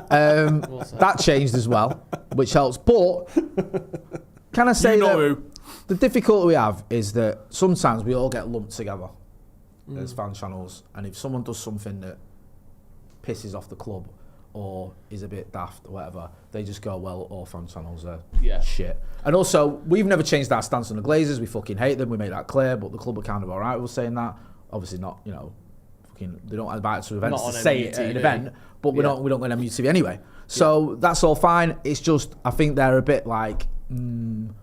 That changed as well, which helps. But can I say that the difficulty we have is that sometimes we all get lumped together as fan channels, and if someone does something that pisses off the club or is a bit daft or whatever, they just go, well, all fan channels are shit. And also, we've never changed our stance on the Glazers. We fucking hate them. We made that clear, but the club are kind of all right with saying that. Obviously not, you know, they don't invite us to events to say it at an event, but we don't go on MUFC anyway. So that's all fine. It's just, I think they're a bit like, fan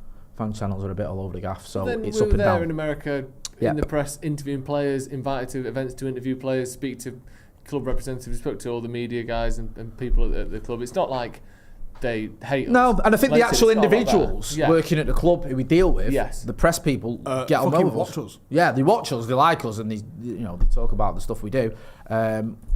channels are a bit all over the gaff, so it's up and down. There in America, in the press, interviewing players, invited to events to interview players, speak to club representatives, spoke to all the media guys and people at the club. It's not like they hate us. No, and I think the actual it's not like individuals that. working at the club who we deal with, the press people get on well with watch us. Yeah, they watch us, they like us, and they talk about the stuff we do.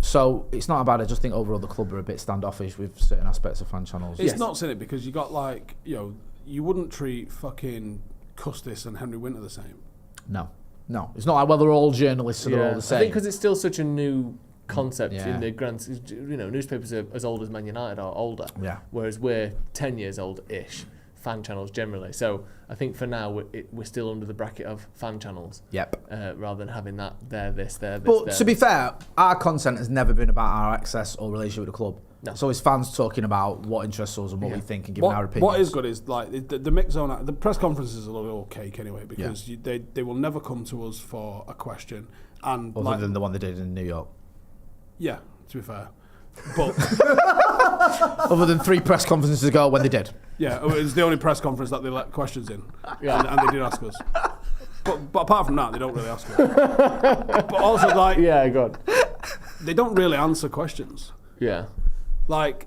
So it's not bad. I just think overall the club are a bit standoffish with certain aspects of fan channels. It's not in it because you got like, you wouldn't treat fucking Custis and Henry Winter the same. No, it's not like, well, they're all journalists and they're all the same. I think because it's still such a new concept in the grand, newspapers are as old as Man United or older, whereas we're 10 years old-ish, fan channels generally. So I think for now we're still under the bracket of fan channels, rather than having that this. But to be fair, our content has never been about our access or relationship with the club. No. It's always fans talking about what interests us and what we think and giving our opinions. What is good is like the mix zone. The press conferences are a little cake anyway because they will never come to us for a question. And other than the one they did in New York. Yeah, to be fair. But other than 3 press conferences ago when they did. Yeah, it was the only press conference that they let questions in. And they did ask us. But apart from that, they don't really ask us. But also, like... Yeah, God. They don't really answer questions. Yeah. Like,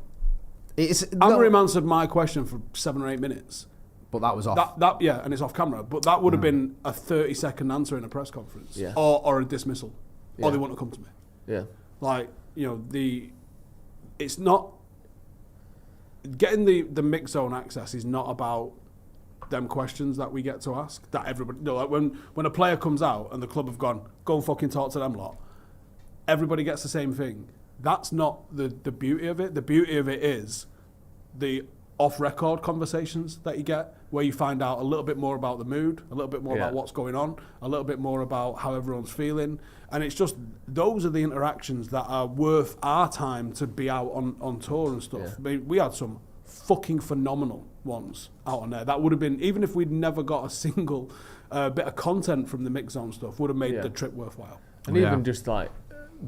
Amarim answered my question for 7 or 8 minutes. But that was off. And it's off camera. But that would have been a 30-second answer in a press conference. Yeah. Or a dismissal. Yeah. Or they wouldn't have come to me. Yeah. Like, it's not... Getting the mix zone access is not about them questions that we get to ask. That everybody... like when a player comes out and the club have gone, go and fucking talk to them lot, everybody gets the same thing. That's not the beauty of it. The beauty of it is the off-record conversations that you get, where you find out a little bit more about the mood, a little bit more about what's going on, a little bit more about how everyone's feeling. And it's just, those are the interactions that are worth our time to be out on tour and stuff. I mean, we had some fucking phenomenal ones out on there. That would have been, even if we'd never got a single bit of content from the mix zone stuff, would have made the trip worthwhile. And even just like,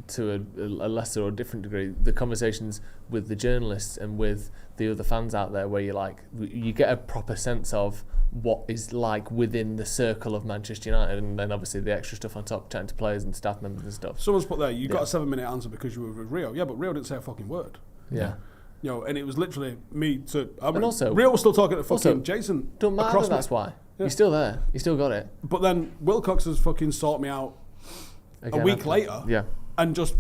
to a lesser or different degree, the conversations with the journalists and with the other fans out there, where you get a proper sense of what is like within the circle of Manchester United, and then obviously the extra stuff on top, chatting to players and staff members and stuff. Someone's put there, you got a 7-minute answer because you were with Rio. Yeah, but Rio didn't say a fucking word. Yeah. And it was literally me to... and also... Rio was still talking to fucking Jason. Don't matter, that's why. Yeah. You're still there. You still got it. But then Wilcox has fucking sought me out a week later. Yeah. And just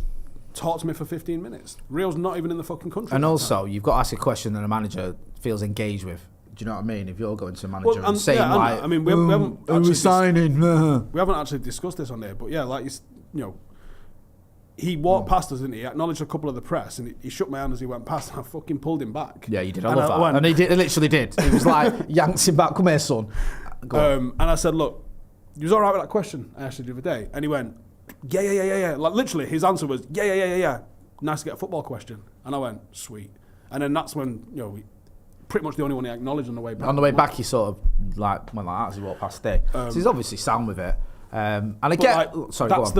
talk to me for 15 minutes. Rio's not even in the fucking country. And also, you've got to ask a question that a manager feels engaged with. Do you know what I mean? If you're going to a manager and saying like, I mean, we haven't actually signing? We haven't actually discussed this on there, but yeah, like he walked past us, didn't he? Acknowledged a couple of the press, and he shook my hand as he went past, and I fucking pulled him back. Yeah, you did. I love that. And he literally did. He was like, yanked him back. Come here, son. And I said, look, you was all right with that question I asked you the other day, and he went, yeah. Like literally, his answer was, yeah. Nice to get a football question. And I went, sweet. And then that's when, pretty much the only one he acknowledged on the way back. On the way back, he sort of like went like that as he walked past there. So he's obviously sound with it. And again, that's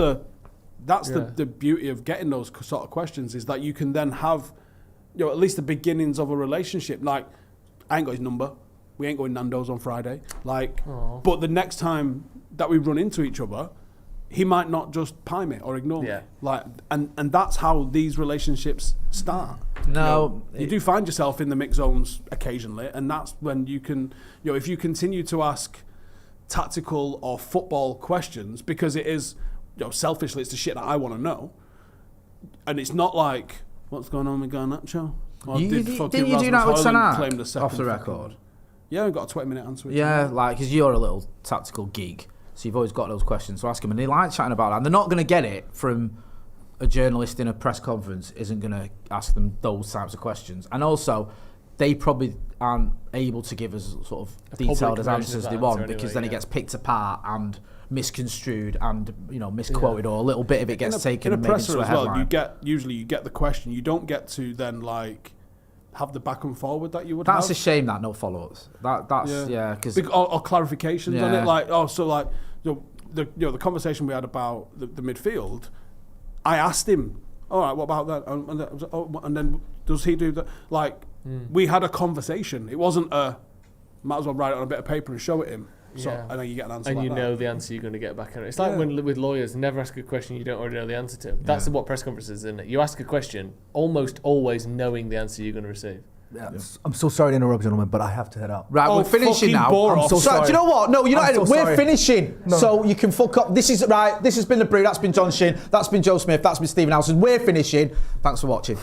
that's the beauty of getting those sort of questions, is that you can then have, at least the beginnings of a relationship. Like, I ain't got his number. We ain't going Nando's on Friday. Like, but the next time that we run into each other, he might not just pie me or ignore me. Like, and that's how these relationships start. No, you do find yourself in the mix zones occasionally, and that's when you can, if you continue to ask tactical or football questions, because it is, selfishly, it's the shit that I want to know, and it's not like, what's going on with Garnacho? Or didn't you do that with Sanat off the record? Yeah, we've got a 20-minute answer. Yeah, like, because you're a little tactical geek, so you've always got those questions to ask him, and they like chatting about that. And they're not going to get it from a journalist in a press conference, isn't going to ask them those types of questions. And also, they probably aren't able to give as sort of detailed as answers they want, because then it gets picked apart and misconstrued and misquoted, or a little bit of it gets taken and made into a headline. You get the question. You don't get to then like have the back and forward that you would. That's have. A shame that no follow-ups. That's because or clarifications on it. Like the conversation we had about the midfield. I asked him, all right, what about that? And then does he do that? Like, we had a conversation. It wasn't might as well write it on a bit of paper and show it him. So, and then you get an answer. And know the answer you're going to get back on it. It's like when with lawyers, never ask a question you don't already know the answer to. That's what press conferences is, isn't it? You ask a question almost always knowing the answer you're going to receive. Yeah. I'm so sorry to interrupt, gentlemen, but I have to head out. Right, we're finishing now. I'm so sorry. Do you know what? No, you're not. We're finishing. No. So you can fuck up. This is right. This has been The Brew. That's been John Shinn. That's been Joe Smith. That's been Stephen Howson. We're finishing. Thanks for watching.